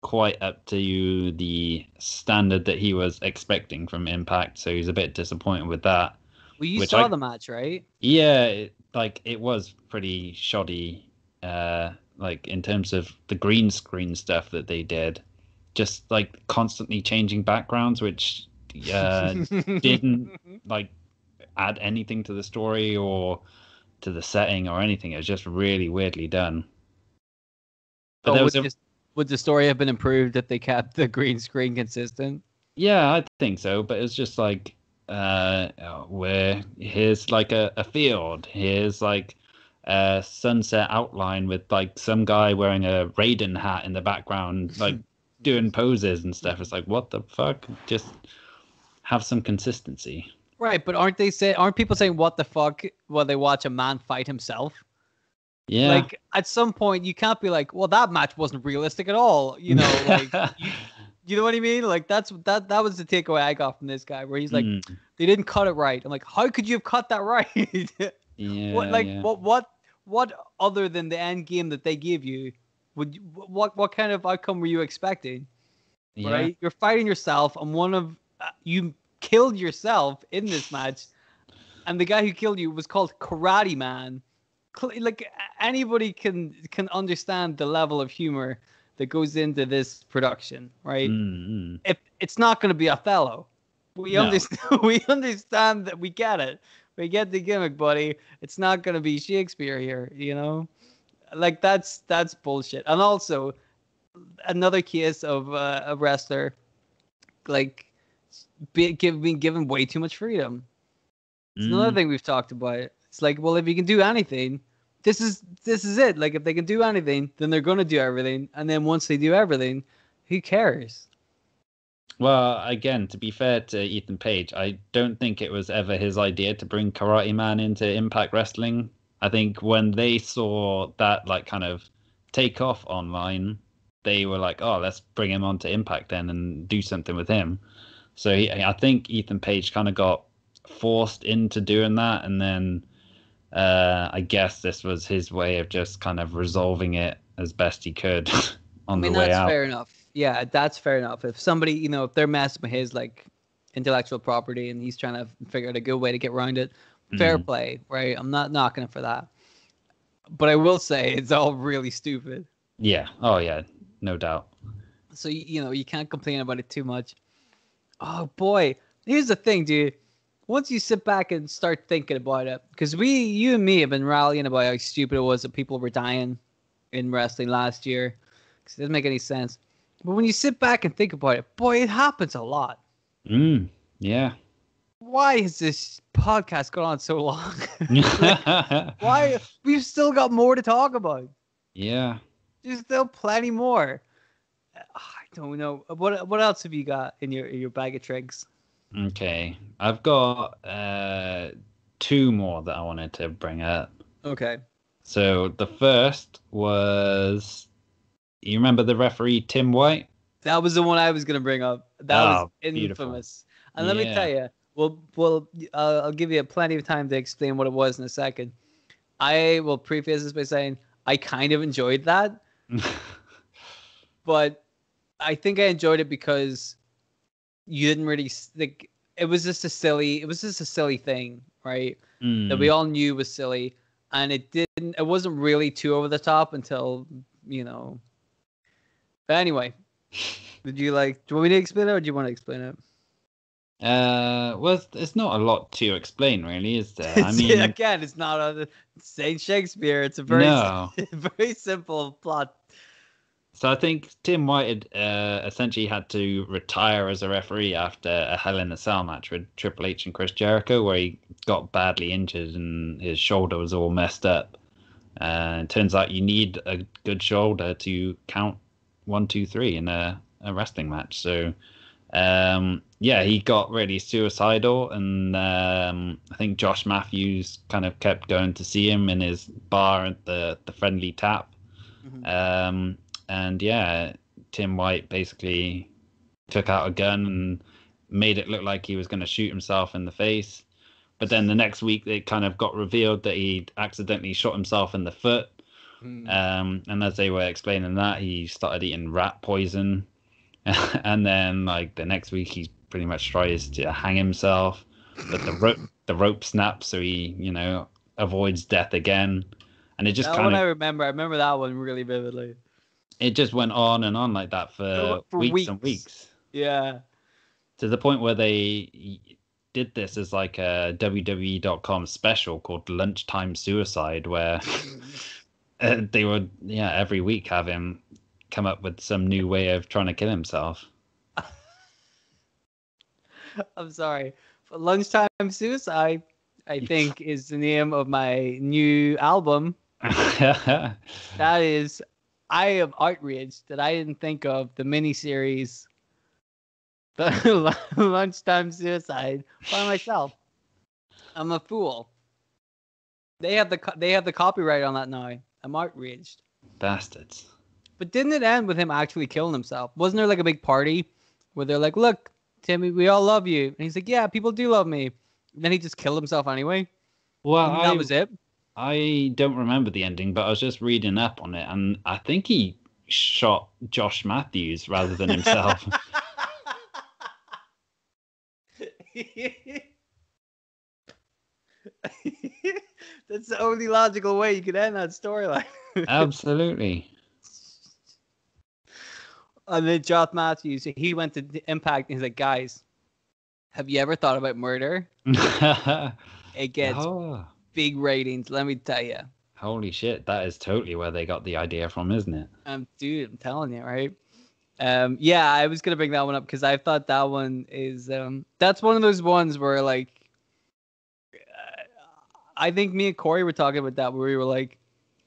Speaker 2: quite up to the standard that he was expecting from Impact, so he's a bit disappointed with that.
Speaker 1: Well, you saw the match, right?
Speaker 2: Yeah, it was pretty shoddy, like in terms of the green screen stuff that they did, just like constantly changing backgrounds, which didn't like add anything to the story or to the setting or anything. It was just really weirdly done. But
Speaker 1: would the story have been improved if they kept the green screen consistent?
Speaker 2: Yeah, I think so. But it's just like where here's like a field, here's like a sunset outline with like some guy wearing a Raiden hat in the background, like doing poses and stuff. It's like, what the fuck? Just have some consistency.
Speaker 1: Right, but aren't people saying what the fuck while they watch a man fight himself?
Speaker 2: Yeah.
Speaker 1: Like at some point you can't be like, well, that match wasn't realistic at all. You know what I mean? Like that was the takeaway I got from this guy, where he's like, they didn't cut it right. I'm like, how could you have cut that right?
Speaker 2: Yeah.
Speaker 1: What other than the end game that they gave you, what kind of outcome were you expecting? Yeah. Right? You're fighting yourself, and you killed yourself in this match, and the guy who killed you was called Karate Man. Like anybody can understand the level of humor that goes into this production, right? If it's not going to be Othello, we understand that, we get it. We get the gimmick, buddy. It's not going to be Shakespeare here, Like that's bullshit. And also, another case of a wrestler like being given way too much freedom. It's another thing we've talked about. It's like, well, if you can do anything, this is it. Like, if they can do anything, then they're gonna do everything. And then once they do everything, who cares?
Speaker 2: Well, again, to be fair to Ethan Page, I don't think it was ever his idea to bring Karate Man into Impact Wrestling. I think when they saw that like kind of take off online, they were like, "Oh, let's bring him onto Impact then and do something with him." So I think Ethan Page kind of got forced into doing that, and then I guess this was his way of just kind of resolving it as best he could on the way
Speaker 1: that's
Speaker 2: out.
Speaker 1: fair enough. Yeah, that's fair enough. If somebody, if they're messing with his like intellectual property and he's trying to figure out a good way to get around it, fair play, right? I'm not knocking him for that. But I will say it's all really stupid.
Speaker 2: Yeah. Oh, yeah. No doubt.
Speaker 1: So, you can't complain about it too much. Oh, boy. Here's the thing, dude. Once you sit back and start thinking about it, because you and me have been rallying about how stupid it was that people were dying in wrestling last year, because it doesn't make any sense. But when you sit back and think about it, boy, it happens a lot.
Speaker 2: Yeah.
Speaker 1: Why has this podcast gone on so long? Why? We've still got more to talk about.
Speaker 2: Yeah.
Speaker 1: There's still plenty more. I don't know. What else have you got in your bag of tricks?
Speaker 2: Okay. I've got two more that I wanted to bring up.
Speaker 1: Okay.
Speaker 2: So the first was, you remember the referee Tim White?
Speaker 1: That was the one I was going to bring up. That was infamous.
Speaker 2: Beautiful.
Speaker 1: And let me tell you, I'll give you plenty of time to explain what it was in a second. I will preface this by saying I kind of enjoyed that. But I think I enjoyed it because you didn't really like. It was just a silly thing, right? That we all knew was silly, and it wasn't really too over the top until But anyway, do you want me to explain it, or do you want to explain it?
Speaker 2: Well, it's not a lot to explain, really, is there? I mean,
Speaker 1: again, it's not Saint Shakespeare. It's a very simple plot.
Speaker 2: So I think Tim White had essentially had to retire as a referee after a Hell in a Cell match with Triple H and Chris Jericho, where he got badly injured and his shoulder was all messed up. It turns out you need a good shoulder to count 1, 2, 3 in a wrestling match. So he got really suicidal, and I think Josh Matthews kind of kept going to see him in his bar at the Friendly Tap. Mm-hmm. And Tim White basically took out a gun and made it look like he was going to shoot himself in the face. But then the next week, it kind of got revealed that he'd accidentally shot himself in the foot. And as they were explaining that, he started eating rat poison. And then, the next week, he pretty much tries to hang himself. But the rope snaps, so he, avoids death again. And it just
Speaker 1: I remember that one really vividly.
Speaker 2: It just went on and on like that for weeks and weeks.
Speaker 1: Yeah.
Speaker 2: To the point where they did this as like a WWE.com special called Lunchtime Suicide, where they would, every week have him come up with some new way of trying to kill himself.
Speaker 1: I'm sorry. But Lunchtime Suicide, I think, is the name of my new album. That is... I am outraged that I didn't think of the miniseries, the Lunchtime Suicide, by myself. I'm a fool. They have the copyright on that now. I'm outraged.
Speaker 2: Bastards.
Speaker 1: But didn't it end with him actually killing himself? Wasn't there like a big party where they're like, "Look, Timmy, we all love you," and he's like, "Yeah, people do love me." And then he just killed himself anyway.
Speaker 2: Well,
Speaker 1: that was it.
Speaker 2: I don't remember the ending, but I was just reading up on it, and I think he shot Josh Matthews rather than himself.
Speaker 1: That's the only logical way you could end that storyline.
Speaker 2: Absolutely.
Speaker 1: And then Josh Matthews, he went to Impact, and he's like, "Guys, have you ever thought about murder?" It gets big ratings, let me tell you.
Speaker 2: Holy shit, that is totally where they got the idea from, isn't it?
Speaker 1: Dude, I'm telling you, right? Yeah, I was gonna bring that one up because I thought that one is that's one of those ones where like I think me and Corey were talking about that where we were like,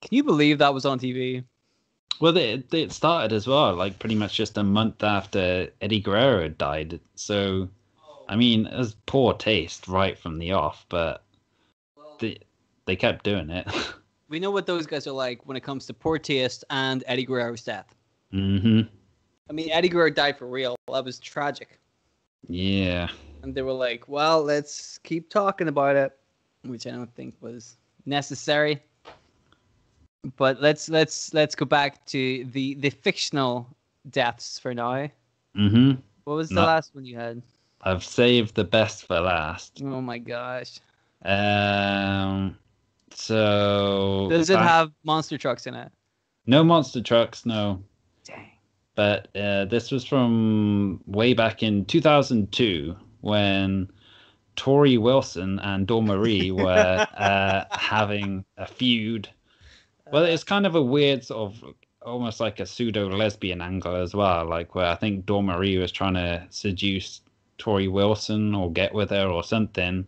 Speaker 1: can you believe that was on TV?
Speaker 2: Well, it started as well, like pretty much just a month after Eddie Guerrero had died. So, I mean, it was poor taste right from the off, but they kept doing it.
Speaker 1: We know what those guys are like when it comes to poor taste and Eddie Guerrero's death.
Speaker 2: Mm-hmm.
Speaker 1: I mean, Eddie Guerrero died for real. That was tragic.
Speaker 2: Yeah.
Speaker 1: And they were like, well, let's keep talking about it, which I don't think was necessary. But let's go back to the fictional deaths for now.
Speaker 2: Mm-hmm.
Speaker 1: What was the last one you had?
Speaker 2: I've saved the best for last.
Speaker 1: Oh my gosh.
Speaker 2: So
Speaker 1: Does it have monster trucks in it?
Speaker 2: No monster trucks, no.
Speaker 1: Dang.
Speaker 2: But this was from way back in 2002 when Tori Wilson and Dawn Marie were having a feud. Well, it's kind of a weird sort of almost like a pseudo lesbian angle as well, like where I think Dawn Marie was trying to seduce Tori Wilson or get with her or something.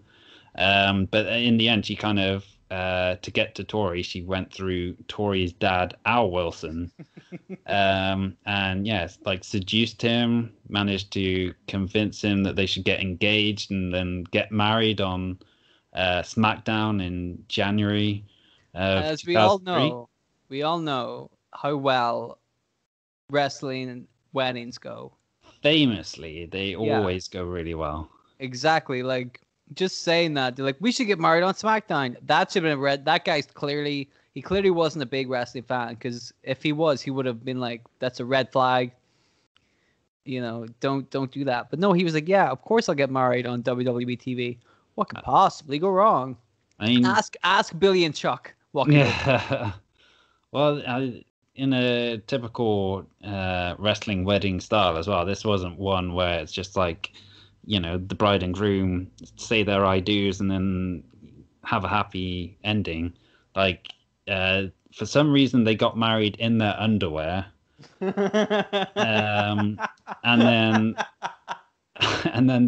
Speaker 2: But in the end, she kind of to get to Tori, she went through Tori's dad, Al Wilson, and yes, like seduced him, managed to convince him that they should get engaged and then get married on SmackDown in January.
Speaker 1: As we all know how well wrestling and weddings go.
Speaker 2: Famously, they always go really well.
Speaker 1: Exactly, like. Just saying that, they're like, we should get married on SmackDown. That should have been red. That guy's clearly wasn't a big wrestling fan, because if he was, he would have been like, that's a red flag. You know, don't do that. But no, he was like, yeah, of course I'll get married on WWE TV. What could possibly go wrong?
Speaker 2: I mean,
Speaker 1: ask Billy and Chuck. What could go
Speaker 2: Well, in a typical wrestling wedding style as well, this wasn't one where it's just like, you know, the bride and groom say their I do's and then have a happy ending. Like, for some reason, they got married in their underwear. And then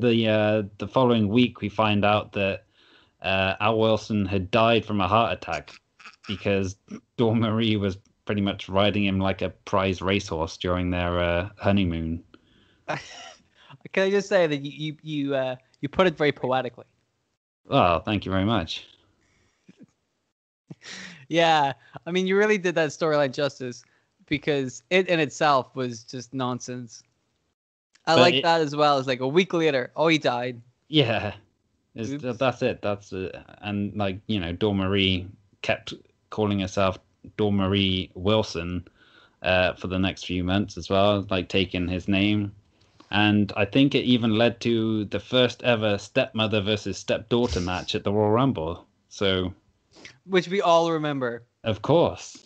Speaker 2: the following week, we find out that Al Wilson had died from a heart attack because Dawn Marie was pretty much riding him like a prize racehorse during their honeymoon.
Speaker 1: Can I just say that you put it very poetically?
Speaker 2: Oh, thank you very much.
Speaker 1: Yeah, I mean, you really did that storyline justice, because it in itself was just nonsense. That as well. As like a week later, he died.
Speaker 2: Yeah, that's it. That's it. And like, you know, Dawn Marie kept calling herself Dawn Marie Wilson for the next few months as well, like taking his name. And I think it even led to the first ever stepmother versus stepdaughter match at the Royal Rumble. So,
Speaker 1: which we all remember.
Speaker 2: Of course.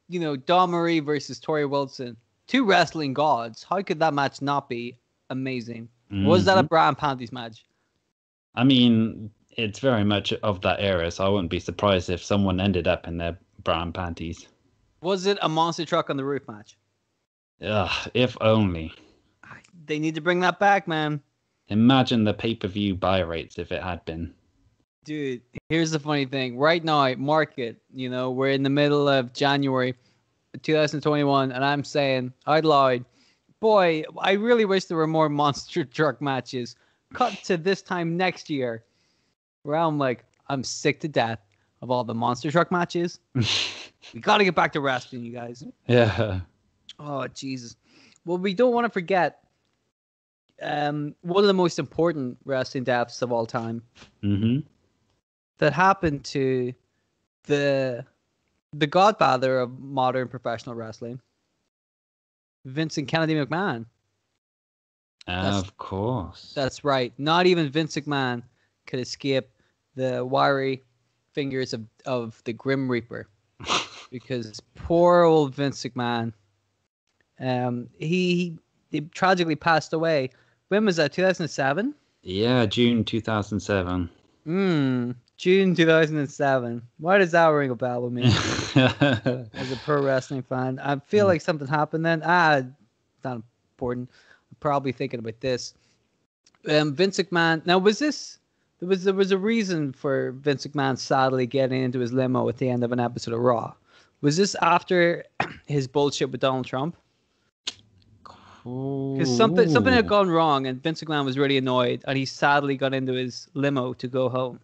Speaker 1: You know, Dawn Marie versus Tori Wilson. Two wrestling gods. How could that match not be amazing? Mm-hmm. Was that a bra and panties match?
Speaker 2: I mean, it's very much of that era, so I wouldn't be surprised if someone ended up in their bra and panties.
Speaker 1: Was it a monster truck on the roof match?
Speaker 2: Ugh, if only.
Speaker 1: They need to bring that back, man.
Speaker 2: Imagine the pay-per-view buy rates if it had been.
Speaker 1: Dude, here's the funny thing. Right now, market, you know, we're in the middle of January 2021, and I'm saying out loud, boy, I really wish there were more monster truck matches. Cut to this time next year, where I'm like, I'm sick to death of all the monster truck matches. We got to get back to wrestling, you guys.
Speaker 2: Yeah.
Speaker 1: Oh, Jesus. Well, we don't want to forget one of the most important wrestling deaths of all time.
Speaker 2: Mm-hmm.
Speaker 1: That happened to the godfather of modern professional wrestling, Vincent Kennedy McMahon.
Speaker 2: Of course.
Speaker 1: That's right. Not even Vince McMahon could escape the wiry fingers of the Grim Reaper. Because poor old Vince McMahon, he tragically passed away. When was that? 2007?
Speaker 2: Yeah, June 2007.
Speaker 1: June 2007. Why does that ring a bell with me? As a pro wrestling fan, I feel like something happened then. Not important. I'm probably thinking about this. Vince McMahon. Now, was this? There was a reason for Vince McMahon sadly getting into his limo at the end of an episode of Raw. Was this after his bullshit with Donald Trump? Because something had gone wrong, and Vince McMahon was really annoyed, and he sadly got into his limo to go home.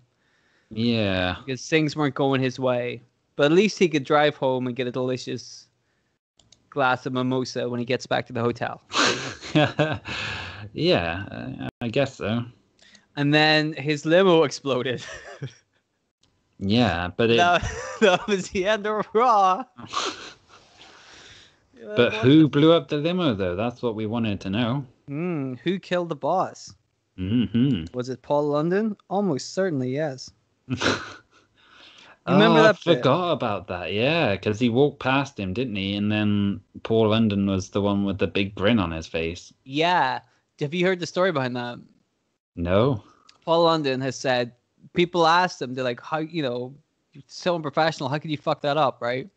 Speaker 2: Yeah.
Speaker 1: Because things weren't going his way. But at least he could drive home and get a delicious glass of mimosa when he gets back to the hotel.
Speaker 2: Yeah, I guess so.
Speaker 1: And then his limo exploded.
Speaker 2: Yeah, but
Speaker 1: that was the end of Raw.
Speaker 2: But who blew up the limo, though? That's what we wanted to know.
Speaker 1: Who killed the boss?
Speaker 2: Mm-hmm.
Speaker 1: Was it Paul London? Almost certainly, yes. Remember that
Speaker 2: I forgot about that, yeah, because he walked past him, didn't he? And then Paul London was the one with the big grin on his face.
Speaker 1: Yeah. Have you heard the story behind that?
Speaker 2: No.
Speaker 1: Paul London has said, people asked him, they're like, how, so unprofessional, how could you fuck that up, right?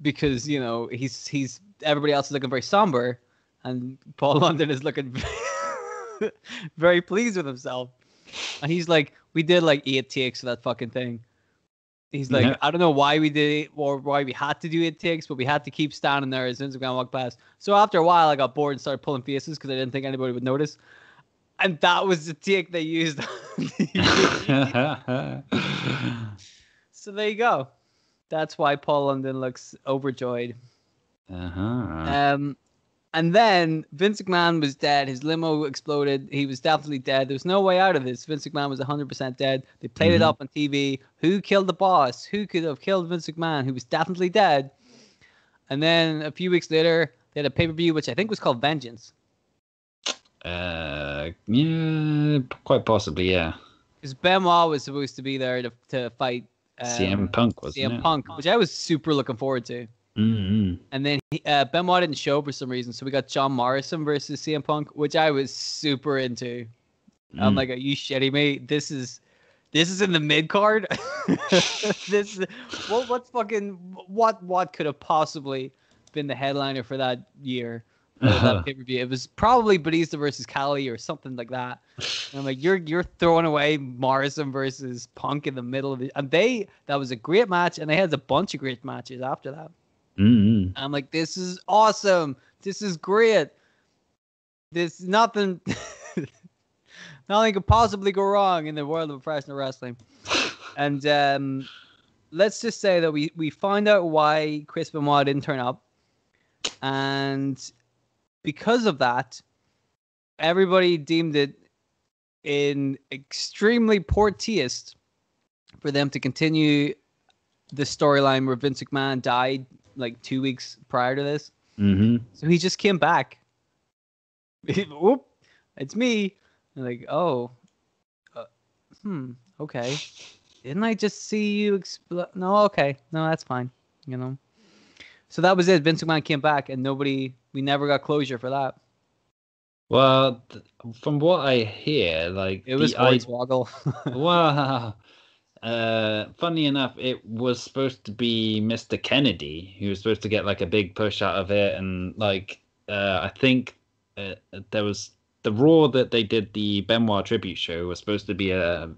Speaker 1: Because, he's everybody else is looking very somber, and Paul London is looking very pleased with himself. And he's like, we did like 8 takes of that fucking thing. He's like, yeah. I don't know why we did it or why we had to do 8 takes, but we had to keep standing there as Vince McMahon walked past. So after a while, I got bored and started pulling faces because I didn't think anybody would notice. And that was the take they used. So there you go. That's why Paul London looks overjoyed. And then Vince McMahon was dead. His limo exploded. He was definitely dead. There was no way out of this. Vince McMahon was 100% dead. They played it up on TV. Who killed the boss? Who could have killed Vince McMahon, who was definitely dead? And then a few weeks later, they had a pay-per-view, which I think was called Vengeance.
Speaker 2: Yeah, quite possibly, yeah.
Speaker 1: Because Benoit was supposed to be there to fight
Speaker 2: CM Punk, wasn't it?
Speaker 1: CM Punk, which I was super looking forward to.
Speaker 2: Mm-hmm.
Speaker 1: And then Benoit didn't show for some reason, so we got John Morrison versus CM Punk, which I was super into. I'm like, are you shitting me? This is in the mid card. What could have possibly been the headliner for that year? That pay-per-view. It was probably Batista versus Cali or something like that. And I'm like, you're throwing away Morrison versus Punk in the middle of it. And that was a great match, and they had a bunch of great matches after that.
Speaker 2: Mm-hmm.
Speaker 1: I'm like, this is awesome. This is great. This nothing could possibly go wrong in the world of professional wrestling. And let's just say that we find out why Chris Benoit didn't turn up. And because of that, everybody deemed it in extremely poor taste for them to continue the storyline where Vince McMahon died like 2 weeks prior to this.
Speaker 2: Mm-hmm.
Speaker 1: So he just came back. Whoop, it's me. I'm like, oh, okay. Didn't I just see you explode? No, okay. No, that's fine. So that was it. Vince McMahon came back, and we never got closure for that.
Speaker 2: Well, from what I hear, like
Speaker 1: it was Hornswoggle.
Speaker 2: Wow. Funny enough, it was supposed to be Mr. Kennedy. He was supposed to get like a big push out of it, and like I think there was the Raw that they did the Benoit tribute show was supposed to be a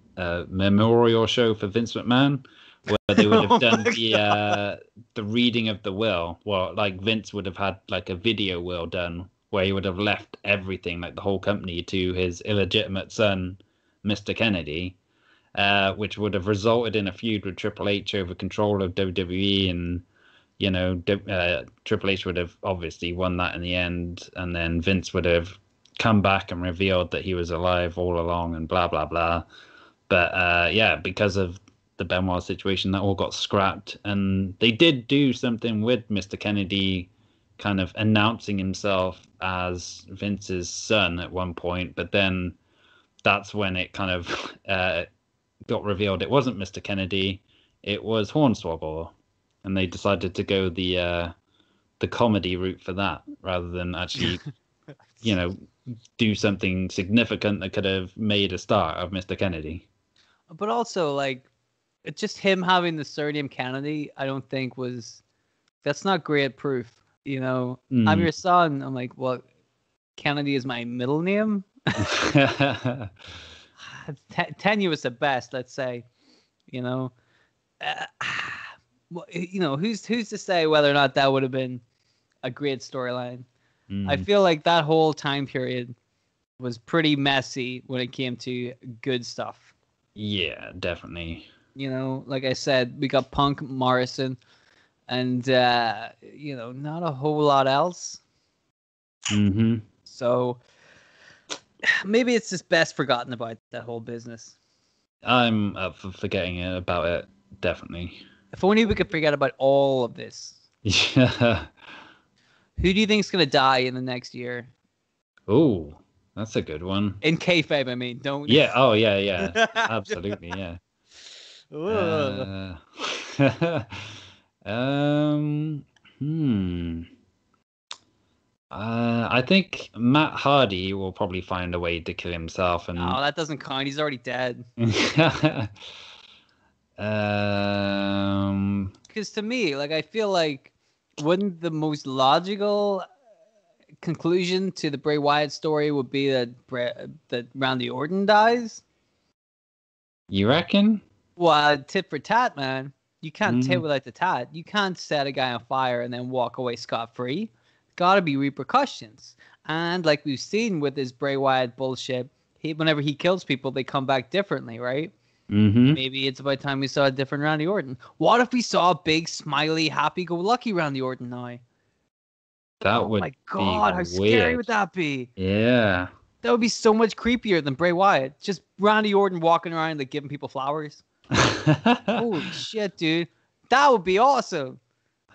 Speaker 2: memorial show for Vince McMahon, where they would have done the reading of the will. Well, like Vince would have had like a video will done where he would have left everything, like the whole company, to his illegitimate son, Mr. Kennedy. Which would have resulted in a feud with Triple H over control of WWE, and Triple H would have obviously won that in the end, and then Vince would have come back and revealed that he was alive all along, and blah blah blah. But because of the Benoit situation, that all got scrapped, and they did do something with Mr. Kennedy, kind of announcing himself as Vince's son at one point, but then that's when it kind of got revealed it wasn't Mr. Kennedy, it was Hornswoggle, and they decided to go the comedy route for that rather than actually do something significant that could have made a start of Mr. Kennedy.
Speaker 1: But also, like, it's just him having the surname Kennedy, I don't think that's not great proof. You know, I'm your son. I'm like, well, Kennedy is my middle name. Tenuous at best, let's say. You know, well, you know, who's to say whether or not that would have been a great storyline? I feel like that whole time period was pretty messy when it came to good stuff.
Speaker 2: Yeah, definitely.
Speaker 1: You know, like I said, we got Punk, Morrison, and you know, not a whole lot else. So maybe it's just best forgotten about that whole business.
Speaker 2: I'm up for forgetting about it, definitely.
Speaker 1: If only we could forget about all of this.
Speaker 2: Yeah.
Speaker 1: Who do you think is going to die in the next year?
Speaker 2: Oh, that's a good one.
Speaker 1: In kayfabe, I mean, don't.
Speaker 2: Yeah. Oh, yeah. Absolutely, yeah. I think Matt Hardy will probably find a way to kill himself, and
Speaker 1: oh, that doesn't count. He's already dead. Because to me, like, I feel like wouldn't the most logical conclusion to the Bray Wyatt story would be that Randy Orton dies?
Speaker 2: You reckon?
Speaker 1: Well, tit for tat, man. You can't tit without the tat. You can't set a guy on fire and then walk away scot-free. Gotta be repercussions. And like we've seen with this Bray Wyatt bullshit, whenever he kills people, they come back differently, right? Maybe it's about time we saw a different Randy Orton. What if we saw a big, smiley, happy-go-lucky Randy Orton now?
Speaker 2: That would
Speaker 1: my God, how scary would that be?
Speaker 2: Yeah.
Speaker 1: That would be so much creepier than Bray Wyatt. Just Randy Orton walking around like giving people flowers. Holy shit, dude. That would be awesome.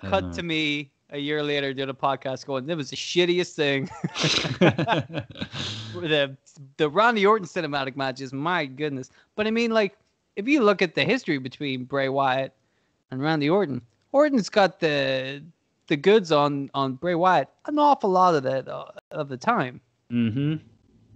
Speaker 1: Cut to me a year later doing a podcast going, that was the shittiest thing. the Randy Orton cinematic matches, my goodness. But I mean, like, if you look at the history between Bray Wyatt and Randy Orton, Orton's got the goods on Bray Wyatt an awful lot of the time.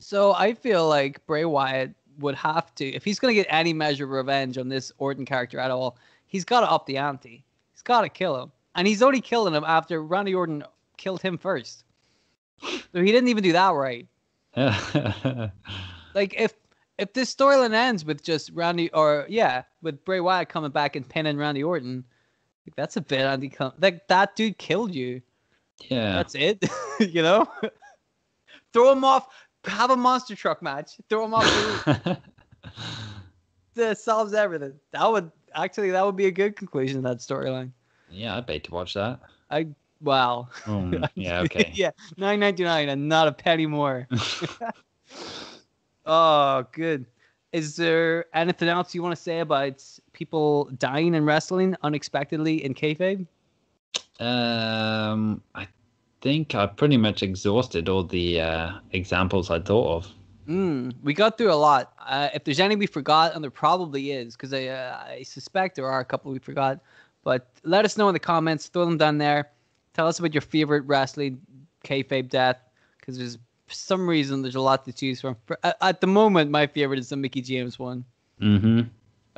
Speaker 1: So I feel like Bray Wyatt would have to, if he's going to get any measure of revenge on this Orton character at all, he's got to up the ante. He's got to kill him. And he's only killing him after Randy Orton killed him first. So he didn't even do that right. Like, if this storyline ends with just with Bray Wyatt coming back and pinning Randy Orton, like, that's a bit like, that dude killed you.
Speaker 2: Yeah.
Speaker 1: That's it. You know? Throw him off. Have a monster truck match. Throw him off the roof. That solves everything. That would be a good conclusion to that storyline.
Speaker 2: Yeah, I'd pay to watch that.
Speaker 1: Wow.
Speaker 2: Yeah, okay.
Speaker 1: Yeah, $9.99 and not a penny more. Oh, good. Is there anything else you want to say about people dying in wrestling unexpectedly in kayfabe?
Speaker 2: I think I pretty much exhausted all the examples I thought of.
Speaker 1: We got through a lot. If there's any we forgot, and there probably is, because I suspect there are a couple we forgot. But let us know in the comments. Throw them down there. Tell us about your favorite wrestling kayfabe death, because there's for some reason there's a lot to choose from. At the moment, my favorite is the Mickey James one. I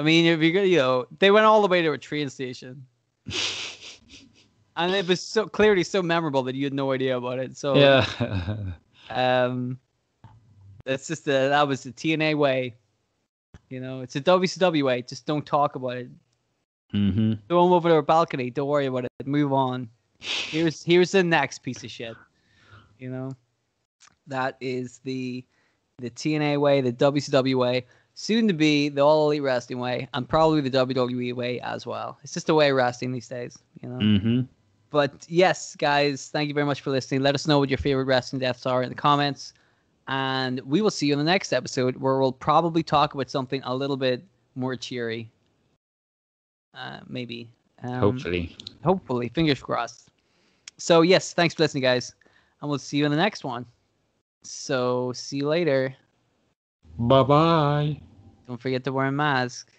Speaker 1: mean, if you're they went all the way to a train station. And it was so clearly so memorable that you had no idea about it. So
Speaker 2: yeah,
Speaker 1: that's just that was the TNA way. You know, it's a WCW way. Just don't talk about it. Throw them over to a balcony. Don't worry about it. Move on. Here's the next piece of shit. You know, that is the TNA way, the WCW way, soon to be the All Elite Wrestling way, and probably the WWE way as well. It's just the way of wrestling these days. You know. But yes, guys, thank you very much for listening. Let us know what your favorite wrestling deaths are in the comments. And we will see you in the next episode, where we'll probably talk about something a little bit more cheery. Maybe. Hopefully. Fingers crossed. So yes, thanks for listening, guys. And we'll see you in the next one. So see you later.
Speaker 2: Bye-bye.
Speaker 1: Don't forget to wear a mask.